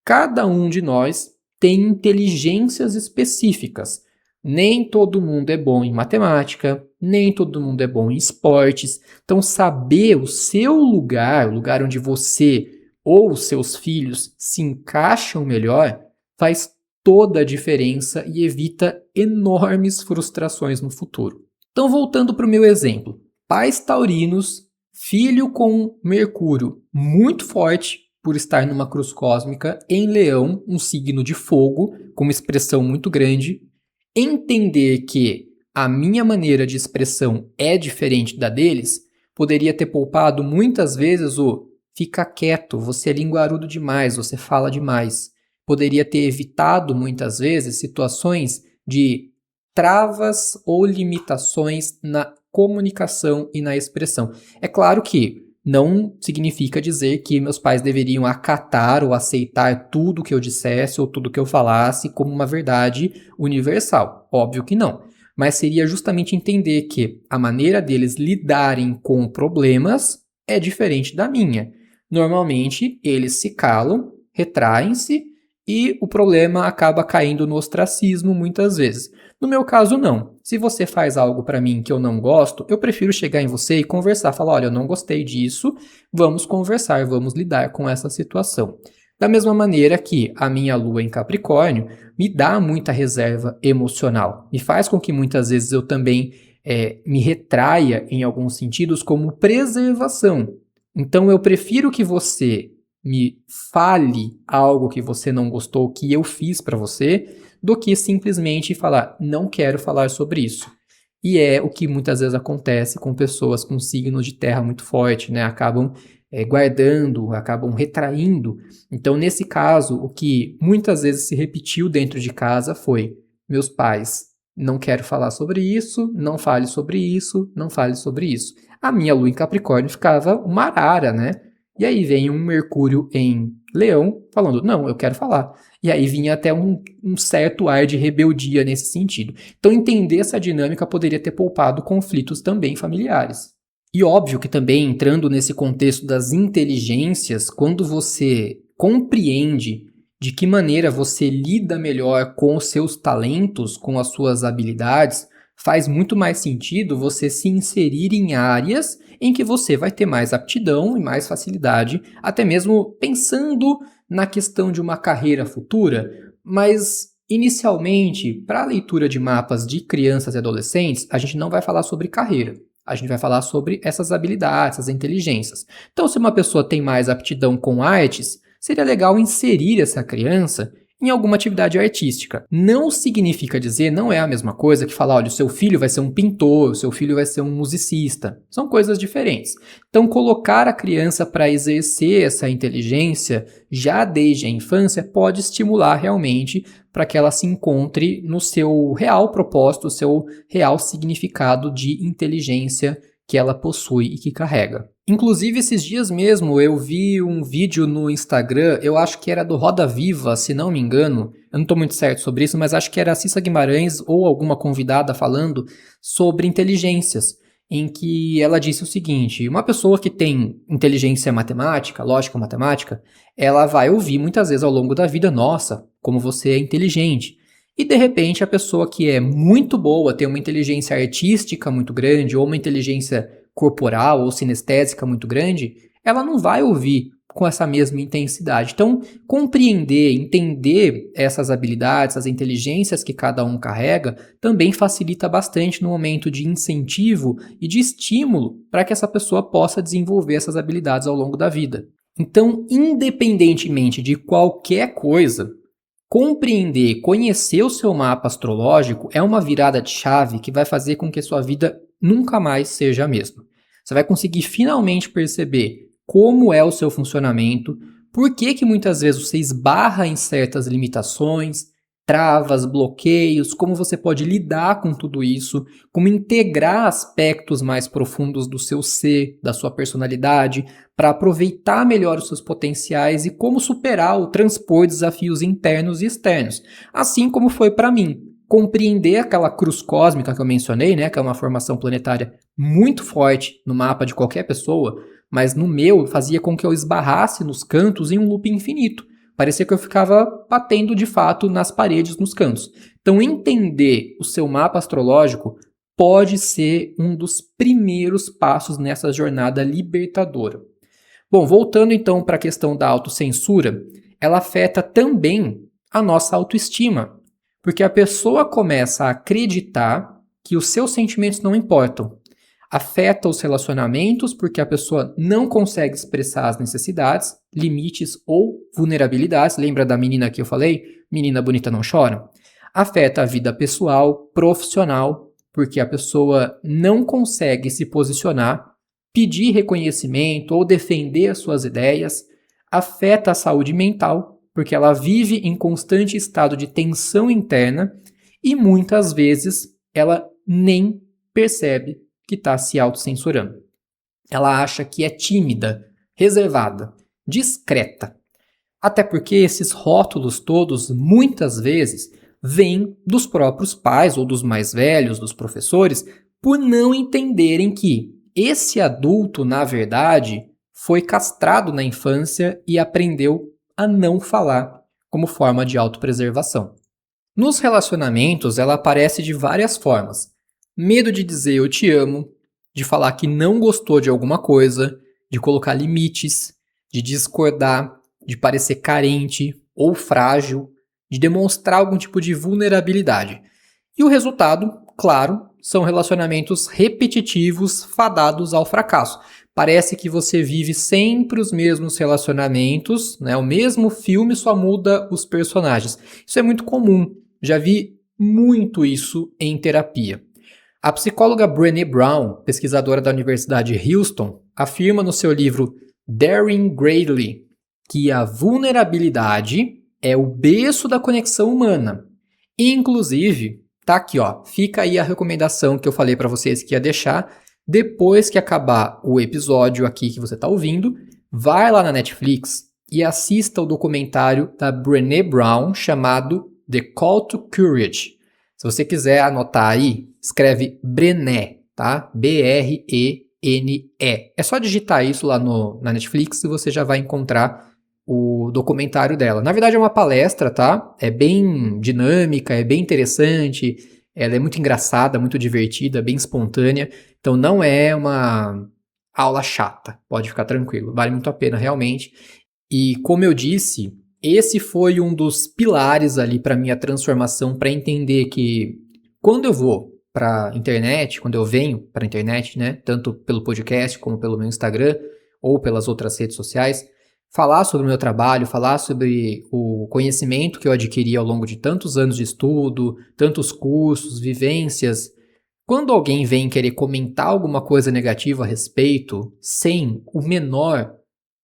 Cada um de nós tem inteligências específicas. Nem todo mundo é bom em matemática, nem todo mundo é bom em esportes. Então, saber o seu lugar, o lugar onde você ou os seus filhos se encaixam melhor, faz toda a diferença e evita enormes frustrações no futuro. Então, voltando para o meu exemplo. Pais taurinos, filho com Mercúrio muito forte, por estar numa cruz cósmica em Leão, um signo de fogo, com uma expressão muito grande. Entender que a minha maneira de expressão é diferente da deles, poderia ter poupado muitas vezes o fica quieto, você é linguarudo demais, você fala demais. Poderia ter evitado muitas vezes situações de travas ou limitações na comunicação e na expressão. É claro que não significa dizer que meus pais deveriam acatar ou aceitar tudo que eu dissesse ou tudo que eu falasse como uma verdade universal. Óbvio que não. Mas seria justamente entender que a maneira deles lidarem com problemas é diferente da minha. Normalmente, eles se calam, retraem-se e o problema acaba caindo no ostracismo muitas vezes. No meu caso, não. Se você faz algo para mim que eu não gosto, eu prefiro chegar em você e conversar. Falar, olha, eu não gostei disso, vamos conversar, vamos lidar com essa situação. Da mesma maneira que a minha lua em Capricórnio me dá muita reserva emocional. Me faz com que muitas vezes eu também me retraia em alguns sentidos como preservação. Então eu prefiro que você me fale algo que você não gostou, que eu fiz para você, do que simplesmente falar, não quero falar sobre isso. E é o que muitas vezes acontece com pessoas com signos de terra muito forte, né? Acabam guardando, acabam retraindo. Então, nesse caso, o que muitas vezes se repetiu dentro de casa foi, meus pais, não quero falar sobre isso, não fale sobre isso, não fale sobre isso. A minha lua em Capricórnio ficava uma arara, né? E aí vem um Mercúrio em Leão falando, não, eu quero falar. E aí vinha até um certo ar de rebeldia nesse sentido. Então entender essa dinâmica poderia ter poupado conflitos também familiares. E óbvio que também entrando nesse contexto das inteligências, quando você compreende de que maneira você lida melhor com os seus talentos, com as suas habilidades, faz muito mais sentido você se inserir em áreas em que você vai ter mais aptidão e mais facilidade, até mesmo pensando na questão de uma carreira futura, mas inicialmente, para a leitura de mapas de crianças e adolescentes, a gente não vai falar sobre carreira. A gente vai falar sobre essas habilidades, essas inteligências. Então, se uma pessoa tem mais aptidão com artes, seria legal inserir essa criança em alguma atividade artística. Não significa dizer, não é a mesma coisa que falar, olha, o seu filho vai ser um pintor, o seu filho vai ser um musicista. São coisas diferentes. Então, colocar a criança para exercer essa inteligência já desde a infância pode estimular realmente para que ela se encontre no seu real propósito, o seu real significado de inteligência que ela possui e que carrega. Inclusive, esses dias mesmo eu vi um vídeo no Instagram, eu acho que era do Roda Viva, se não me engano, eu não estou muito certo sobre isso, mas acho que era a Cissa Guimarães ou alguma convidada falando sobre inteligências, em que ela disse o seguinte, uma pessoa que tem inteligência matemática, lógica matemática, ela vai ouvir muitas vezes ao longo da vida, nossa, como você é inteligente. E de repente a pessoa que é muito boa, tem uma inteligência artística muito grande, ou uma inteligência corporal ou sinestésica muito grande, ela não vai ouvir com essa mesma intensidade. Então, compreender, entender essas habilidades, as inteligências que cada um carrega, também facilita bastante no momento de incentivo e de estímulo para que essa pessoa possa desenvolver essas habilidades ao longo da vida. Então, independentemente de qualquer coisa, compreender, conhecer o seu mapa astrológico é uma virada de chave que vai fazer com que a sua vida nunca mais seja a mesma. Você vai conseguir finalmente perceber como é o seu funcionamento, por que muitas vezes você esbarra em certas limitações, travas, bloqueios, como você pode lidar com tudo isso, como integrar aspectos mais profundos do seu ser, da sua personalidade, para aproveitar melhor os seus potenciais e como superar ou transpor desafios internos e externos. Assim como foi para mim. Compreender aquela cruz cósmica que eu mencionei, né, que é uma formação planetária muito forte no mapa de qualquer pessoa, mas no meu fazia com que eu esbarrasse nos cantos em um loop infinito. Parecia que eu ficava batendo de fato nas paredes, nos cantos. Então, entender o seu mapa astrológico pode ser um dos primeiros passos nessa jornada libertadora. Bom, voltando então para a questão da autocensura, ela afeta também a nossa autoestima, porque a pessoa começa a acreditar que os seus sentimentos não importam. Afeta os relacionamentos porque a pessoa não consegue expressar as necessidades, limites ou vulnerabilidades. Lembra da menina que eu falei? Menina bonita não chora. Afeta a vida pessoal, profissional, porque a pessoa não consegue se posicionar, pedir reconhecimento ou defender as suas ideias. Afeta a saúde mental, porque ela vive em constante estado de tensão interna e muitas vezes ela nem percebe que está se autocensurando. Ela acha que é tímida, reservada, discreta. Até porque esses rótulos todos, muitas vezes, vêm dos próprios pais ou dos mais velhos, dos professores, por não entenderem que esse adulto, na verdade, foi castrado na infância e aprendeu a não falar como forma de autopreservação. Nos relacionamentos, ela aparece de várias formas. Medo de dizer eu te amo, de falar que não gostou de alguma coisa, de colocar limites, de discordar, de parecer carente ou frágil, de demonstrar algum tipo de vulnerabilidade. E o resultado, claro, são relacionamentos repetitivos fadados ao fracasso. Parece que você vive sempre os mesmos relacionamentos, né? O mesmo filme, só muda os personagens. Isso é muito comum. Já vi muito isso em terapia. A psicóloga Brené Brown, pesquisadora da Universidade de Houston, afirma no seu livro Daring Greatly que a vulnerabilidade é o berço da conexão humana. Inclusive, tá aqui, ó, fica aí a recomendação que eu falei para vocês que ia deixar. Depois que acabar o episódio aqui que você está ouvindo, vai lá na Netflix e assista o documentário da Brené Brown chamado The Call to Courage. Se você quiser anotar aí, escreve Brené, tá? B-R-E-N-E. É só digitar isso lá na Netflix e você já vai encontrar o documentário dela. Na verdade é uma palestra, tá? É bem dinâmica, é bem interessante, ela é muito engraçada, muito divertida, bem espontânea. Então não é uma aula chata, pode ficar tranquilo, vale muito a pena realmente. E como eu disse, esse foi um dos pilares ali para minha transformação, para entender que quando eu vou para a internet, quando eu venho para a internet, né, tanto pelo podcast como pelo meu Instagram ou pelas outras redes sociais, falar sobre o meu trabalho, falar sobre o conhecimento que eu adquiri ao longo de tantos anos de estudo, tantos cursos, vivências. Quando alguém vem querer comentar alguma coisa negativa a respeito, sem o menor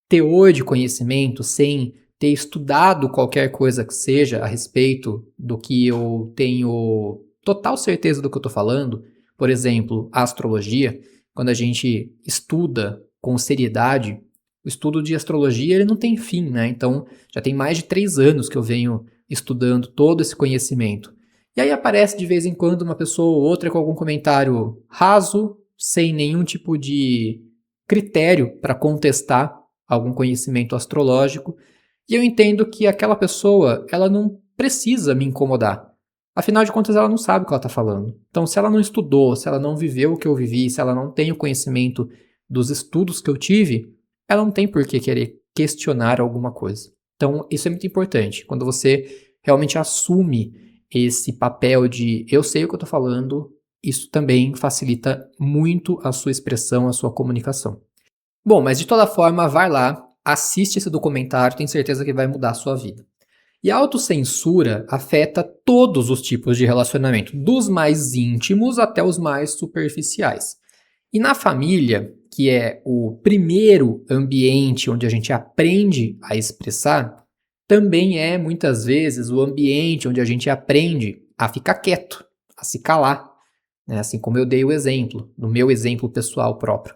teor de conhecimento, sem ter estudado qualquer coisa que seja a respeito do que eu tenho total certeza do que eu estou falando, por exemplo, a astrologia, quando a gente estuda com seriedade, o estudo de astrologia ele não tem fim, né? Então já tem mais de 3 anos que eu venho estudando todo esse conhecimento. E aí aparece de vez em quando uma pessoa ou outra com algum comentário raso, sem nenhum tipo de critério para contestar algum conhecimento astrológico, e eu entendo que aquela pessoa, ela não precisa me incomodar. Afinal de contas, ela não sabe o que ela está falando. Então, se ela não estudou, se ela não viveu o que eu vivi, se ela não tem o conhecimento dos estudos que eu tive, ela não tem por que querer questionar alguma coisa. Então, isso é muito importante. Quando você realmente assume esse papel de eu sei o que eu estou falando, isso também facilita muito a sua expressão, a sua comunicação. Bom, mas de toda forma, vai lá, assiste esse documentário, tenho certeza que vai mudar a sua vida. E a autocensura afeta todos os tipos de relacionamento, dos mais íntimos até os mais superficiais. E na família, que é o primeiro ambiente onde a gente aprende a expressar, também é, muitas vezes, o ambiente onde a gente aprende a ficar quieto, a se calar, né? Assim como eu dei o exemplo, no meu exemplo pessoal próprio.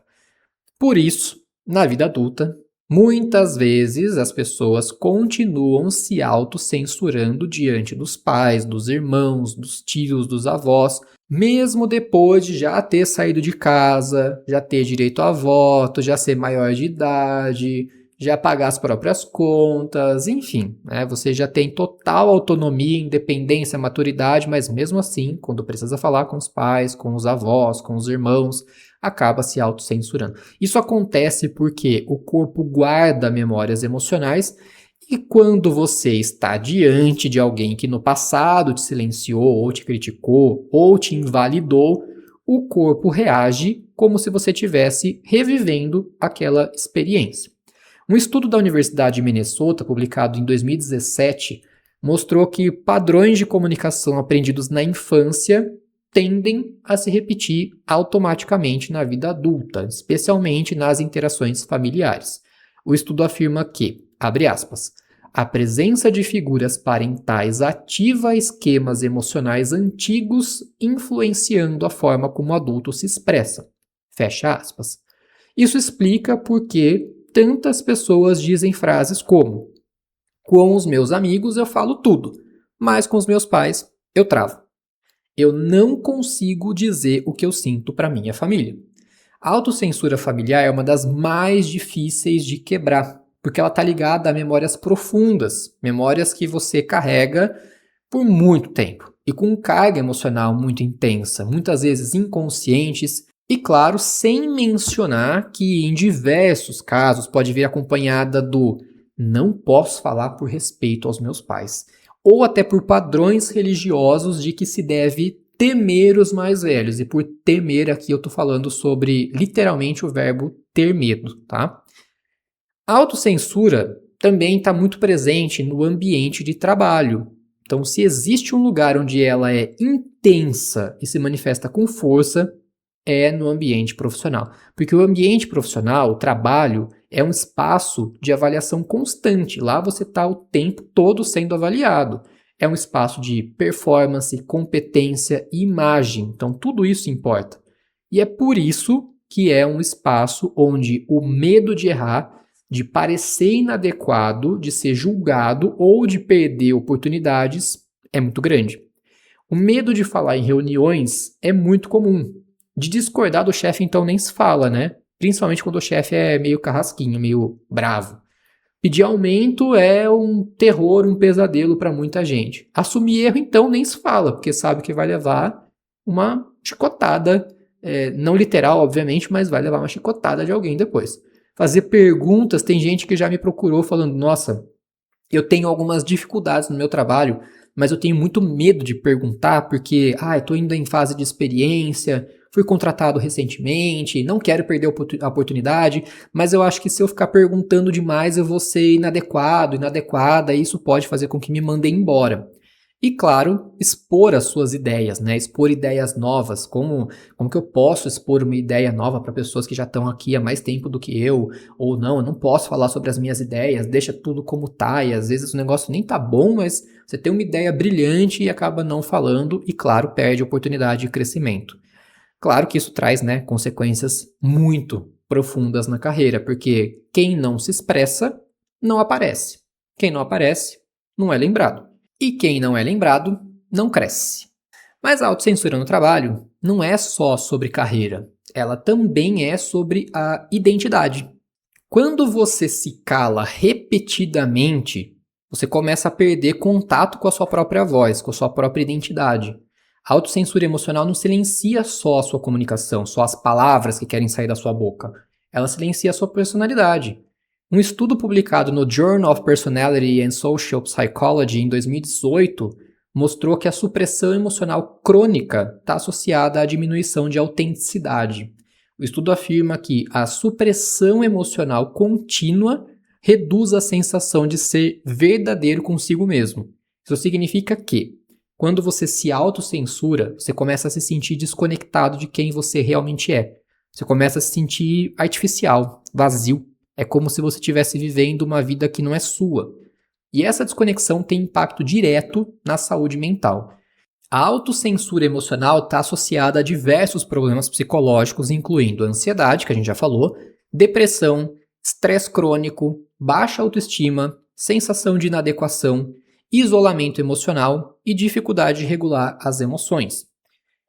Por isso, na vida adulta, muitas vezes as pessoas continuam se autocensurando diante dos pais, dos irmãos, dos tios, dos avós, mesmo depois de já ter saído de casa, já ter direito a voto, já ser maior de idade, já pagar as próprias contas, enfim, né? Você já tem total autonomia, independência, maturidade, mas mesmo assim, quando precisa falar com os pais, com os avós, com os irmãos, acaba se autocensurando. Isso acontece porque o corpo guarda memórias emocionais e quando você está diante de alguém que no passado te silenciou, ou te criticou, ou te invalidou, o corpo reage como se você estivesse revivendo aquela experiência. Um estudo da Universidade de Minnesota, publicado em 2017, mostrou que padrões de comunicação aprendidos na infância tendem a se repetir automaticamente na vida adulta, especialmente nas interações familiares. O estudo afirma que, abre aspas, a presença de figuras parentais ativa esquemas emocionais antigos, influenciando a forma como o adulto se expressa. Fecha aspas. Isso explica por que tantas pessoas dizem frases como: com os meus amigos eu falo tudo, mas com os meus pais eu travo. Eu não consigo dizer o que eu sinto para minha família. A autocensura familiar é uma das mais difíceis de quebrar, porque ela está ligada a memórias profundas, memórias que você carrega por muito tempo e com carga emocional muito intensa, muitas vezes inconscientes. E claro, sem mencionar que em diversos casos pode vir acompanhada do não posso falar por respeito aos meus pais, ou até por padrões religiosos de que se deve temer os mais velhos. E por temer aqui eu estou falando sobre literalmente o verbo ter medo, tá? A autocensura também está muito presente no ambiente de trabalho. Então, se existe um lugar onde ela é intensa e se manifesta com força, é no ambiente profissional. Porque o ambiente profissional, o trabalho, é um espaço de avaliação constante. Lá você está o tempo todo sendo avaliado. É um espaço de performance, competência e imagem. Então, tudo isso importa. E é por isso que é um espaço onde o medo de errar, de parecer inadequado, de ser julgado ou de perder oportunidades é muito grande. O medo de falar em reuniões é muito comum. De discordar do chefe, então, nem se fala, né? Principalmente quando o chefe é meio carrasquinho, meio bravo. Pedir aumento é um terror, um pesadelo para muita gente. Assumir erro, então, nem se fala, porque sabe que vai levar uma chicotada, não literal, obviamente, mas vai levar uma chicotada de alguém depois. Fazer perguntas, tem gente que já me procurou falando, nossa, eu tenho algumas dificuldades no meu trabalho, mas eu tenho muito medo de perguntar porque, eu estou ainda em fase de experiência, fui contratado recentemente, não quero perder a oportunidade, mas eu acho que se eu ficar perguntando demais eu vou ser inadequado, inadequada, e isso pode fazer com que me mandem embora. E claro, expor as suas ideias, né? Expor ideias novas. Como que eu posso expor uma ideia nova para pessoas que já estão aqui há mais tempo do que eu? Ou não, eu não posso falar sobre as minhas ideias, deixa tudo como tá, e às vezes o negócio nem tá bom, mas você tem uma ideia brilhante e acaba não falando, e claro, perde a oportunidade de crescimento. Claro que isso traz, né, consequências muito profundas na carreira, porque quem não se expressa, não aparece. Quem não aparece, não é lembrado. E quem não é lembrado, não cresce. Mas a autocensura no trabalho não é só sobre carreira, ela também é sobre a identidade. Quando você se cala repetidamente, você começa a perder contato com a sua própria voz, com a sua própria identidade. A autocensura emocional não silencia só a sua comunicação, só as palavras que querem sair da sua boca. Ela silencia a sua personalidade. Um estudo publicado no Journal of Personality and Social Psychology em 2018 mostrou que a supressão emocional crônica está associada à diminuição de autenticidade. O estudo afirma que a supressão emocional contínua reduz a sensação de ser verdadeiro consigo mesmo. Isso significa que, quando você se autocensura, você começa a se sentir desconectado de quem você realmente é. Você começa a se sentir artificial, vazio. É como se você estivesse vivendo uma vida que não é sua. E essa desconexão tem impacto direto na saúde mental. A autocensura emocional está associada a diversos problemas psicológicos, incluindo ansiedade, que a gente já falou, depressão, estresse crônico, baixa autoestima, sensação de inadequação, isolamento emocional e dificuldade de regular as emoções.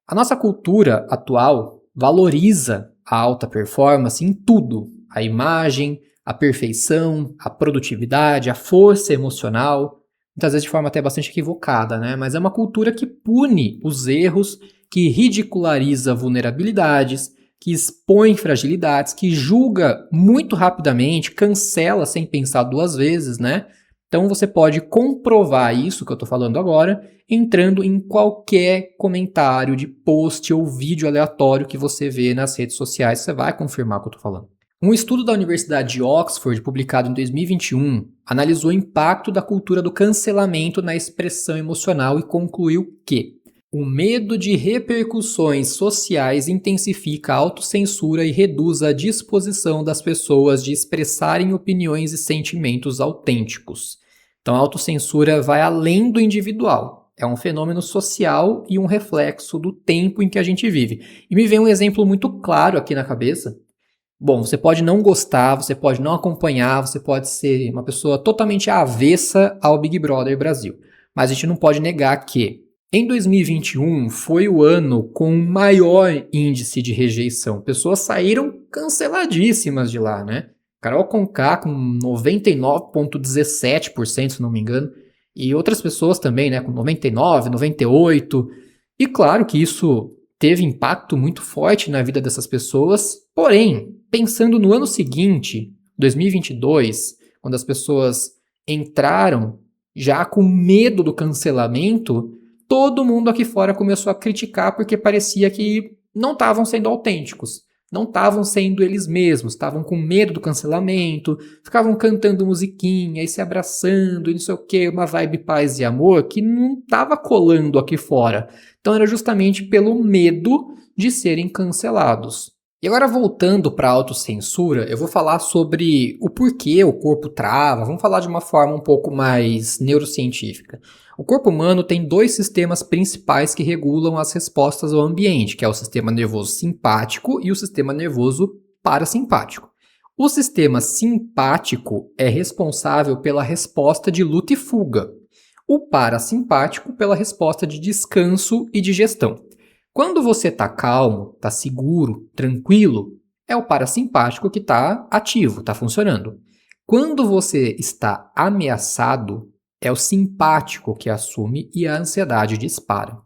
A nossa cultura atual valoriza a alta performance em tudo: a imagem, a perfeição, a produtividade, a força emocional, muitas vezes de forma até bastante equivocada, né? Mas é uma cultura que pune os erros, que ridiculariza vulnerabilidades, que expõe fragilidades, que julga muito rapidamente, cancela sem pensar duas vezes, né? Então você pode comprovar isso que eu estou falando agora entrando em qualquer comentário de post ou vídeo aleatório que você vê nas redes sociais, você vai confirmar o que eu estou falando. Um estudo da Universidade de Oxford, publicado em 2021, analisou o impacto da cultura do cancelamento na expressão emocional e concluiu que o medo de repercussões sociais intensifica a autocensura e reduz a disposição das pessoas de expressarem opiniões e sentimentos autênticos. Então, a autocensura vai além do individual. É um fenômeno social e um reflexo do tempo em que a gente vive. E me vem um exemplo muito claro aqui na cabeça. Bom, você pode não gostar, você pode não acompanhar, você pode ser uma pessoa totalmente avessa ao Big Brother Brasil. Mas a gente não pode negar que em 2021 foi o ano com o maior índice de rejeição. Pessoas saíram canceladíssimas de lá, né? Carol Conká com 99,17%, se não me engano. E outras pessoas também, né? Com 99%, 98%. E claro que isso teve impacto muito forte na vida dessas pessoas. Porém, pensando no ano seguinte, 2022, quando as pessoas entraram já com medo do cancelamento, todo mundo aqui fora começou a criticar porque parecia que não estavam sendo autênticos, não estavam sendo eles mesmos, estavam com medo do cancelamento, ficavam cantando musiquinha e se abraçando e não sei o que, uma vibe paz e amor que não estava colando aqui fora. Então era justamente pelo medo de serem cancelados. E agora voltando para a autocensura, eu vou falar sobre o porquê o corpo trava, vamos falar de uma forma um pouco mais neurocientífica. O corpo humano tem dois sistemas principais que regulam as respostas ao ambiente, que é o sistema nervoso simpático e o sistema nervoso parasimpático. O sistema simpático é responsável pela resposta de luta e fuga. O parasimpático pela resposta de descanso e digestão. Quando você está calmo, está seguro, tranquilo, é o parasimpático que está ativo, está funcionando. Quando você está ameaçado, é o simpático que assume e a ansiedade dispara.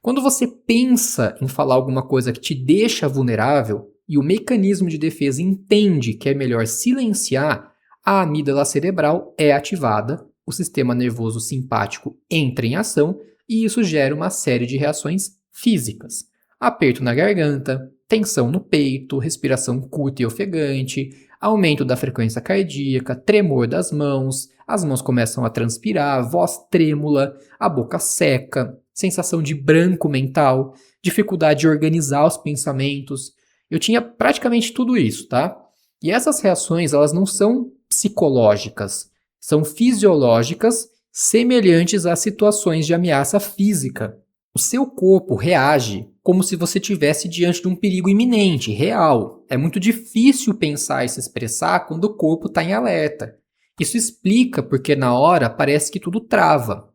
Quando você pensa em falar alguma coisa que te deixa vulnerável e o mecanismo de defesa entende que é melhor silenciar, a amígdala cerebral é ativada, o sistema nervoso simpático entra em ação e isso gera uma série de reações físicas. Aperto na garganta, tensão no peito, respiração curta e ofegante, aumento da frequência cardíaca, tremor das mãos, as mãos começam a transpirar, voz trêmula, a boca seca, sensação de branco mental, dificuldade de organizar os pensamentos. Eu tinha praticamente tudo isso, tá? E essas reações, elas não são psicológicas, são fisiológicas, semelhantes a situações de ameaça física. O seu corpo reage como se você estivesse diante de um perigo iminente, real. É muito difícil pensar e se expressar quando o corpo está em alerta. Isso explica porque na hora parece que tudo trava.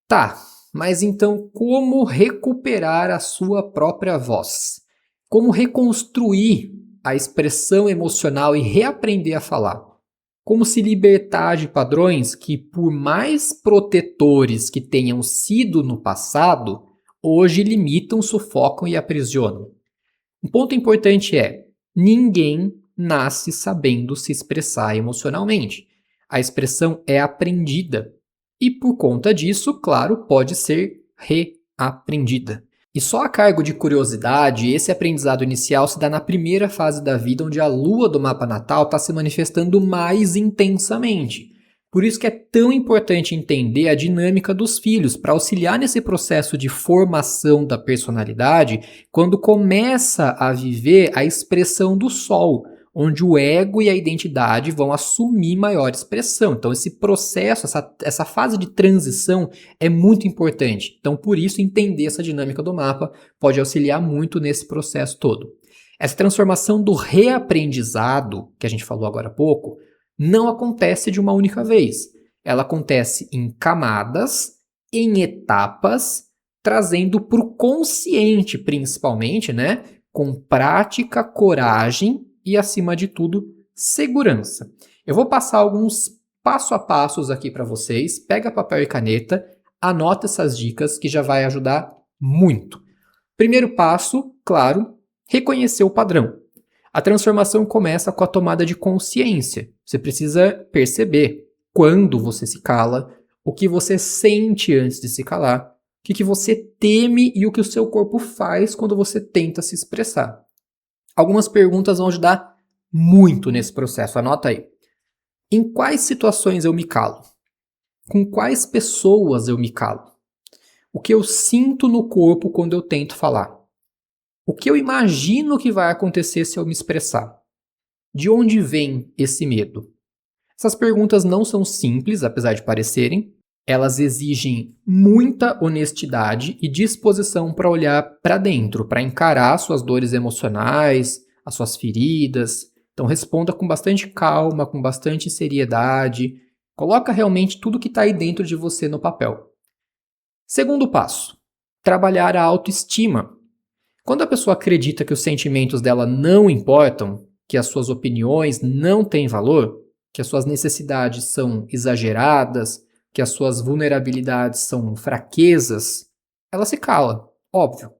Tá, mas então como recuperar a sua própria voz? Como reconstruir a expressão emocional e reaprender a falar? Como se libertar de padrões que, por mais protetores que tenham sido no passado, hoje limitam, sufocam e aprisionam? Um ponto importante é: ninguém nasce sabendo se expressar emocionalmente. A expressão é aprendida e, por conta disso, claro, pode ser reaprendida. E só a cargo de curiosidade, esse aprendizado inicial se dá na primeira fase da vida, onde a lua do mapa natal está se manifestando mais intensamente. Por isso que é tão importante entender a dinâmica dos filhos, para auxiliar nesse processo de formação da personalidade, quando começa a viver a expressão do sol, onde o ego e a identidade vão assumir maior expressão. Então, esse processo, essa fase de transição é muito importante. Então, por isso, entender essa dinâmica do mapa pode auxiliar muito nesse processo todo. Essa transformação do reaprendizado, que a gente falou agora há pouco, não acontece de uma única vez. Ela acontece em camadas, em etapas, trazendo para o consciente, principalmente, né? Com prática, coragem e, acima de tudo, segurança. Eu vou passar alguns passo a passos aqui para vocês. Pega papel e caneta, anota essas dicas que já vai ajudar muito. Primeiro passo, claro, reconhecer o padrão. A transformação começa com a tomada de consciência. Você precisa perceber quando você se cala, o que você sente antes de se calar, o que você teme e o que o seu corpo faz quando você tenta se expressar. Algumas perguntas vão ajudar muito nesse processo. Anota aí. Em quais situações eu me calo? Com quais pessoas eu me calo? O que eu sinto no corpo quando eu tento falar? O que eu imagino que vai acontecer se eu me expressar? De onde vem esse medo? Essas perguntas não são simples, apesar de parecerem. Elas exigem muita honestidade e disposição para olhar para dentro, para encarar suas dores emocionais, as suas feridas. Então responda com bastante calma, com bastante seriedade. Coloca realmente tudo que está aí dentro de você no papel. Segundo passo, trabalhar a autoestima. Quando a pessoa acredita que os sentimentos dela não importam, que as suas opiniões não têm valor, que as suas necessidades são exageradas, que as suas vulnerabilidades são fraquezas, ela se cala, óbvio.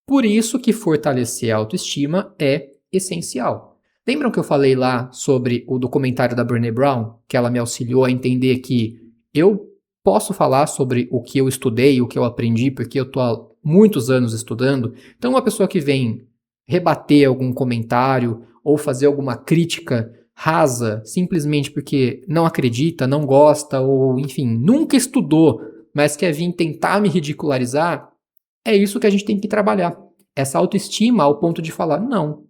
Por isso que fortalecer a autoestima é essencial. Lembram que eu falei lá sobre o documentário da Brené Brown, que ela me auxiliou a entender que eu posso falar sobre o que eu estudei, o que eu aprendi, porque eu estou há muitos anos estudando. Então, uma pessoa que vem rebater algum comentário ou fazer alguma crítica rasa, simplesmente porque não acredita, não gosta ou, enfim, nunca estudou, mas quer vir tentar me ridicularizar, é isso que a gente tem que trabalhar. Essa autoestima ao ponto de falar, não,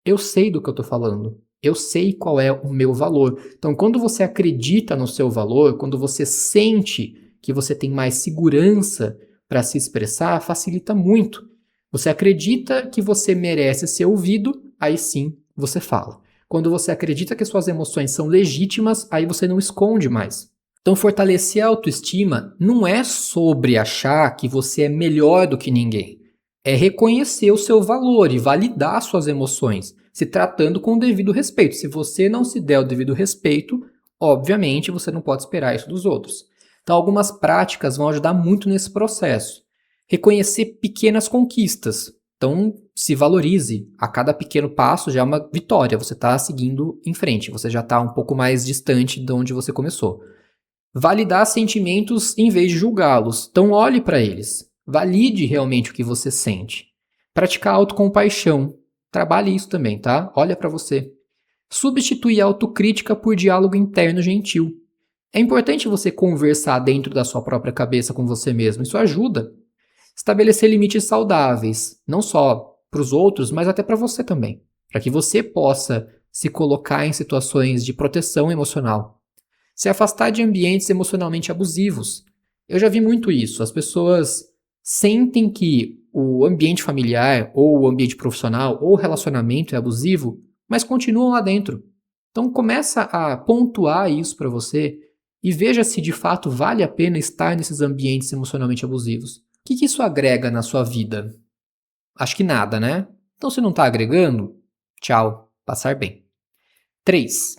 eu sei do que eu estou falando. Eu sei qual é o meu valor. Então, quando você acredita no seu valor, quando você sente que você tem mais segurança para se expressar, facilita muito. Você acredita que você merece ser ouvido, aí sim você fala. Quando você acredita que suas emoções são legítimas, aí você não esconde mais. Então, fortalecer a autoestima não é sobre achar que você é melhor do que ninguém. É reconhecer o seu valor e validar suas emoções, se tratando com o devido respeito. Se você não se der o devido respeito, obviamente você não pode esperar isso dos outros. Então, algumas práticas vão ajudar muito nesse processo. Reconhecer pequenas conquistas. Então, se valorize. A cada pequeno passo já é uma vitória. Você está seguindo em frente. Você já está um pouco mais distante de onde você começou. Validar sentimentos em vez de julgá-los. Então, olhe para eles. Valide realmente o que você sente. Praticar autocompaixão. Trabalhe isso também, tá? Olha para você. Substituir a autocrítica por diálogo interno gentil. É importante você conversar dentro da sua própria cabeça com você mesmo. Isso ajuda. Estabelecer limites saudáveis, não só para os outros, mas até para você também. Para que você possa se colocar em situações de proteção emocional. Se afastar de ambientes emocionalmente abusivos. Eu já vi muito isso. As pessoas sentem que o ambiente familiar, ou o ambiente profissional, ou o relacionamento é abusivo, mas continuam lá dentro. Então começa a pontuar isso para você e veja se de fato vale a pena estar nesses ambientes emocionalmente abusivos. O que isso agrega na sua vida? Acho que nada, né? Então se não está agregando, tchau, passar bem. 3.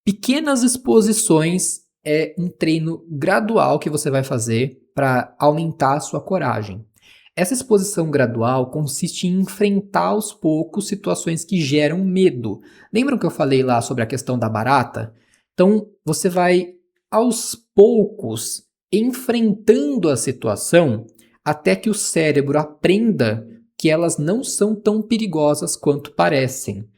Pequenas exposições é um treino gradual que você vai fazer para aumentar a sua coragem. Essa exposição gradual consiste em enfrentar aos poucos situações que geram medo. Lembram que eu falei lá sobre a questão da barata? Então, você vai aos poucos enfrentando a situação até que o cérebro aprenda que elas não são tão perigosas quanto parecem.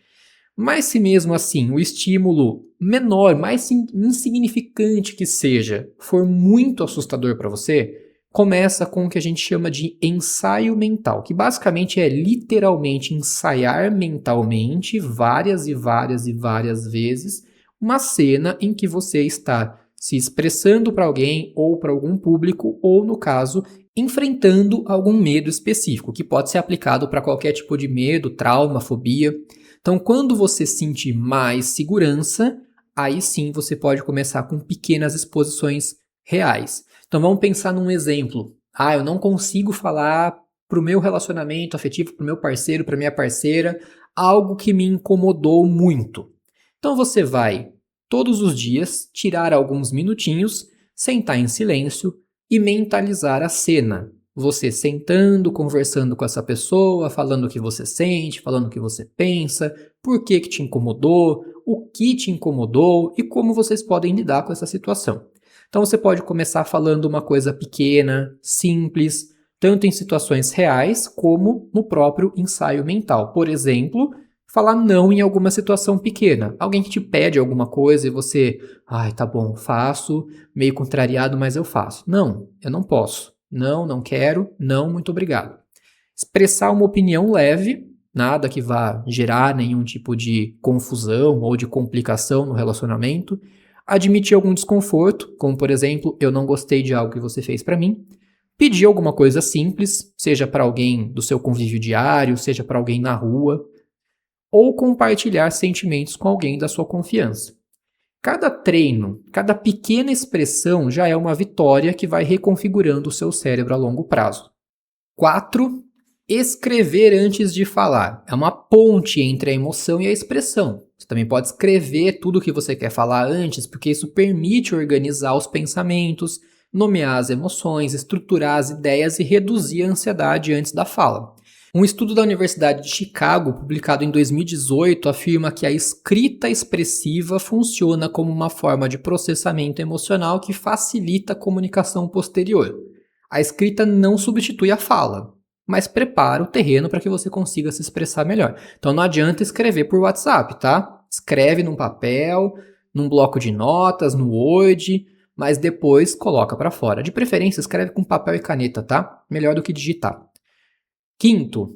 Mas se mesmo assim o estímulo menor, mais insignificante que seja, for muito assustador para você, começa com o que a gente chama de ensaio mental, que basicamente é literalmente ensaiar mentalmente várias e várias e várias vezes uma cena em que você está se expressando para alguém ou para algum público, ou no caso, enfrentando algum medo específico, que pode ser aplicado para qualquer tipo de medo, trauma, fobia. Então, quando você sentir mais segurança, aí sim você pode começar com pequenas exposições reais. Então vamos pensar num exemplo. Eu não consigo falar para o meu relacionamento afetivo, para o meu parceiro, para minha parceira, algo que me incomodou muito. Então você vai, todos os dias, tirar alguns minutinhos, sentar em silêncio e mentalizar a cena. Você sentando, conversando com essa pessoa, falando o que você sente, falando o que você pensa, por que te incomodou, o que te incomodou e como vocês podem lidar com essa situação. Então você pode começar falando uma coisa pequena, simples, tanto em situações reais como no próprio ensaio mental. Por exemplo, falar não em alguma situação pequena. Alguém que te pede alguma coisa e você, tá bom, faço, meio contrariado, mas eu faço. Não, eu não posso. Não, não quero. Não, muito obrigado. Expressar uma opinião leve, nada que vá gerar nenhum tipo de confusão ou de complicação no relacionamento. Admitir algum desconforto, como por exemplo, eu não gostei de algo que você fez para mim. Pedir alguma coisa simples, seja para alguém do seu convívio diário, seja para alguém na rua, ou compartilhar sentimentos com alguém da sua confiança. Cada treino, cada pequena expressão já é uma vitória que vai reconfigurando o seu cérebro a longo prazo. 4. Escrever antes de falar. É uma ponte entre a emoção e a expressão. Você também pode escrever tudo o que você quer falar antes, porque isso permite organizar os pensamentos, nomear as emoções, estruturar as ideias e reduzir a ansiedade antes da fala. Um estudo da Universidade de Chicago, publicado em 2018, afirma que a escrita expressiva funciona como uma forma de processamento emocional que facilita a comunicação posterior. A escrita não substitui a fala, mas prepara o terreno para que você consiga se expressar melhor. Então não adianta escrever por WhatsApp, tá? Escreve num papel, num bloco de notas, no Word, mas depois coloca para fora. De preferência, escreve com papel e caneta, tá? Melhor do que digitar. 5.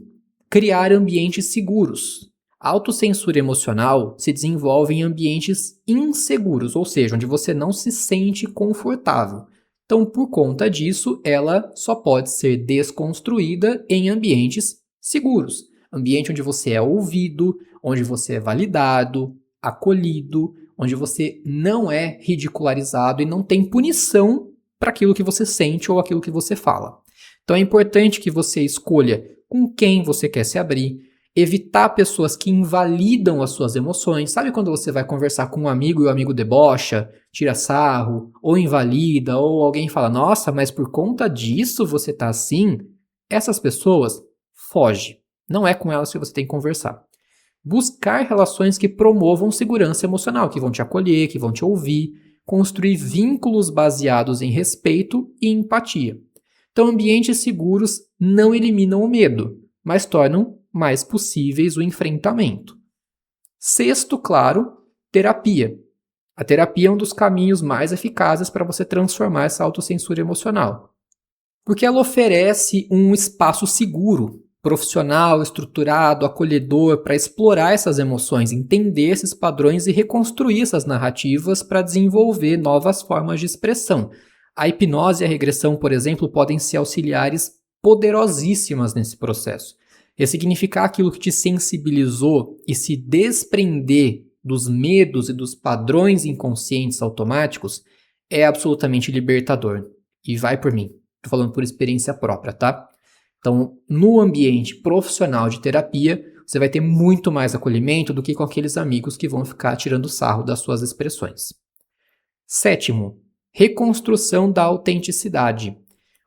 Criar ambientes seguros. A autocensura emocional se desenvolve em ambientes inseguros, ou seja, onde você não se sente confortável. Então, por conta disso, ela só pode ser desconstruída em ambientes seguros. Ambiente onde você é ouvido, onde você é validado, acolhido, onde você não é ridicularizado e não tem punição para aquilo que você sente ou aquilo que você fala. Então é importante que você escolha com quem você quer se abrir, evitar pessoas que invalidam as suas emoções. Sabe quando você vai conversar com um amigo e o amigo debocha, tira sarro, ou invalida, ou alguém fala, nossa, mas por conta disso você tá assim? Essas pessoas, foge. Não é com elas que você tem que conversar. Buscar relações que promovam segurança emocional, que vão te acolher, que vão te ouvir, construir vínculos baseados em respeito e empatia. Então, ambientes seguros não eliminam o medo, mas tornam mais possíveis o enfrentamento. 6, claro, terapia. A terapia é um dos caminhos mais eficazes para você transformar essa autocensura emocional, porque ela oferece um espaço seguro, profissional, estruturado, acolhedor, para explorar essas emoções, entender esses padrões e reconstruir essas narrativas para desenvolver novas formas de expressão. A hipnose e a regressão, por exemplo, podem ser auxiliares poderosíssimas nesse processo. Ressignificar aquilo que te sensibilizou e se desprender dos medos e dos padrões inconscientes automáticos é absolutamente libertador. E vai por mim. Estou falando por experiência própria, tá? Então, no ambiente profissional de terapia, você vai ter muito mais acolhimento do que com aqueles amigos que vão ficar tirando sarro das suas expressões. 7, reconstrução da autenticidade.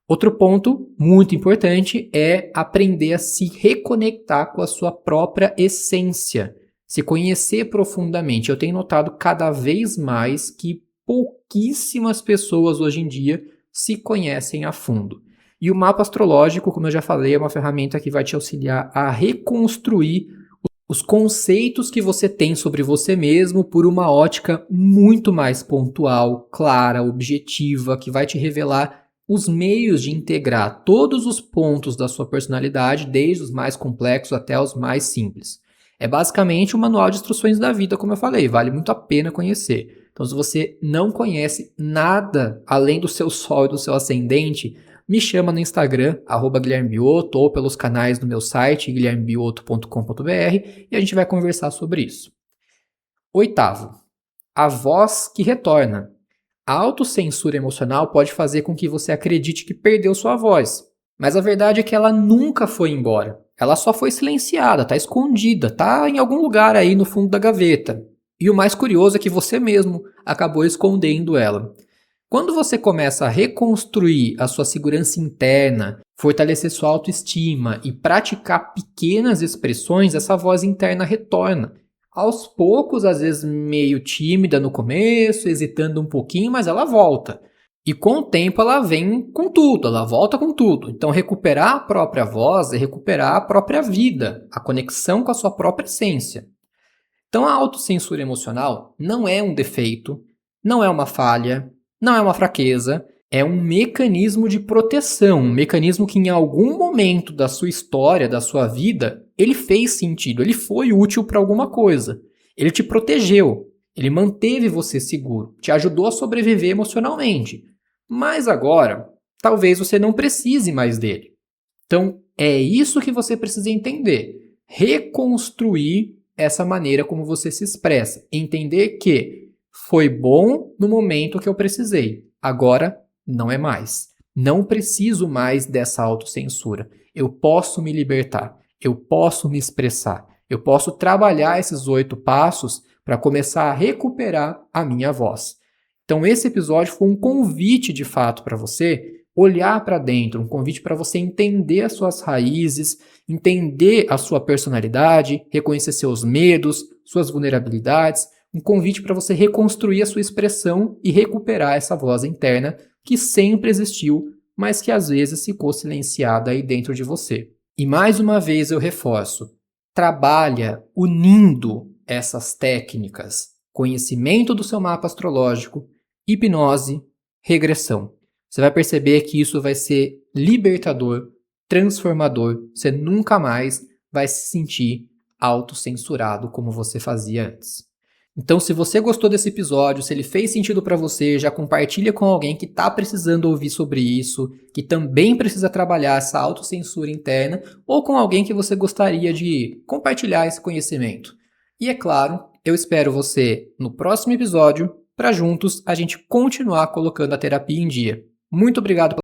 Outro ponto muito importante é aprender a se reconectar com a sua própria essência, se conhecer profundamente. Eu tenho notado cada vez mais que pouquíssimas pessoas hoje em dia se conhecem a fundo. E o mapa astrológico, como eu já falei, é uma ferramenta que vai te auxiliar a reconstruir os conceitos que você tem sobre você mesmo por uma ótica muito mais pontual, clara, objetiva, que vai te revelar os meios de integrar todos os pontos da sua personalidade, desde os mais complexos até os mais simples. É basicamente um manual de instruções da vida, como eu falei, vale muito a pena conhecer. Então, se você não conhece nada além do seu sol e do seu ascendente, me chama no Instagram, @Guilherme Biotto, ou pelos canais do meu site, guilhermebiotto.com.br, e a gente vai conversar sobre isso. 8º, a voz que retorna. A autocensura emocional pode fazer com que você acredite que perdeu sua voz, mas a verdade é que ela nunca foi embora. Ela só foi silenciada, está escondida, está em algum lugar aí no fundo da gaveta. E o mais curioso é que você mesmo acabou escondendo ela. Quando você começa a reconstruir a sua segurança interna, fortalecer sua autoestima e praticar pequenas expressões, essa voz interna retorna. Aos poucos, às vezes meio tímida no começo, hesitando um pouquinho, mas ela volta. E com o tempo ela vem com tudo, ela volta com tudo. Então recuperar a própria voz é recuperar a própria vida, a conexão com a sua própria essência. Então a autocensura emocional não é um defeito, não é uma falha, não é uma fraqueza, é um mecanismo de proteção, um mecanismo que em algum momento da sua história, da sua vida, ele fez sentido, ele foi útil para alguma coisa. Ele te protegeu, ele manteve você seguro, te ajudou a sobreviver emocionalmente. Mas agora, talvez você não precise mais dele. Então, é isso que você precisa entender. Reconstruir essa maneira como você se expressa. Entender que foi bom no momento que eu precisei. Agora, não é mais. Não preciso mais dessa autocensura. Eu posso me libertar. Eu posso me expressar. Eu posso trabalhar esses 8 passos para começar a recuperar a minha voz. Então, esse episódio foi um convite, de fato, para você olhar para dentro, um convite para você entender as suas raízes, entender a sua personalidade, reconhecer seus medos, suas vulnerabilidades, um convite para você reconstruir a sua expressão e recuperar essa voz interna que sempre existiu, mas que às vezes ficou silenciada aí dentro de você. E mais uma vez eu reforço, trabalha unindo essas técnicas, conhecimento do seu mapa astrológico, hipnose, regressão. Você vai perceber que isso vai ser libertador, transformador. Você nunca mais vai se sentir autocensurado como você fazia antes. Então, se você gostou desse episódio, se ele fez sentido para você, já compartilha com alguém que está precisando ouvir sobre isso, que também precisa trabalhar essa autocensura interna, ou com alguém que você gostaria de compartilhar esse conhecimento. E é claro, eu espero você no próximo episódio para juntos a gente continuar colocando a terapia em dia. Muito obrigado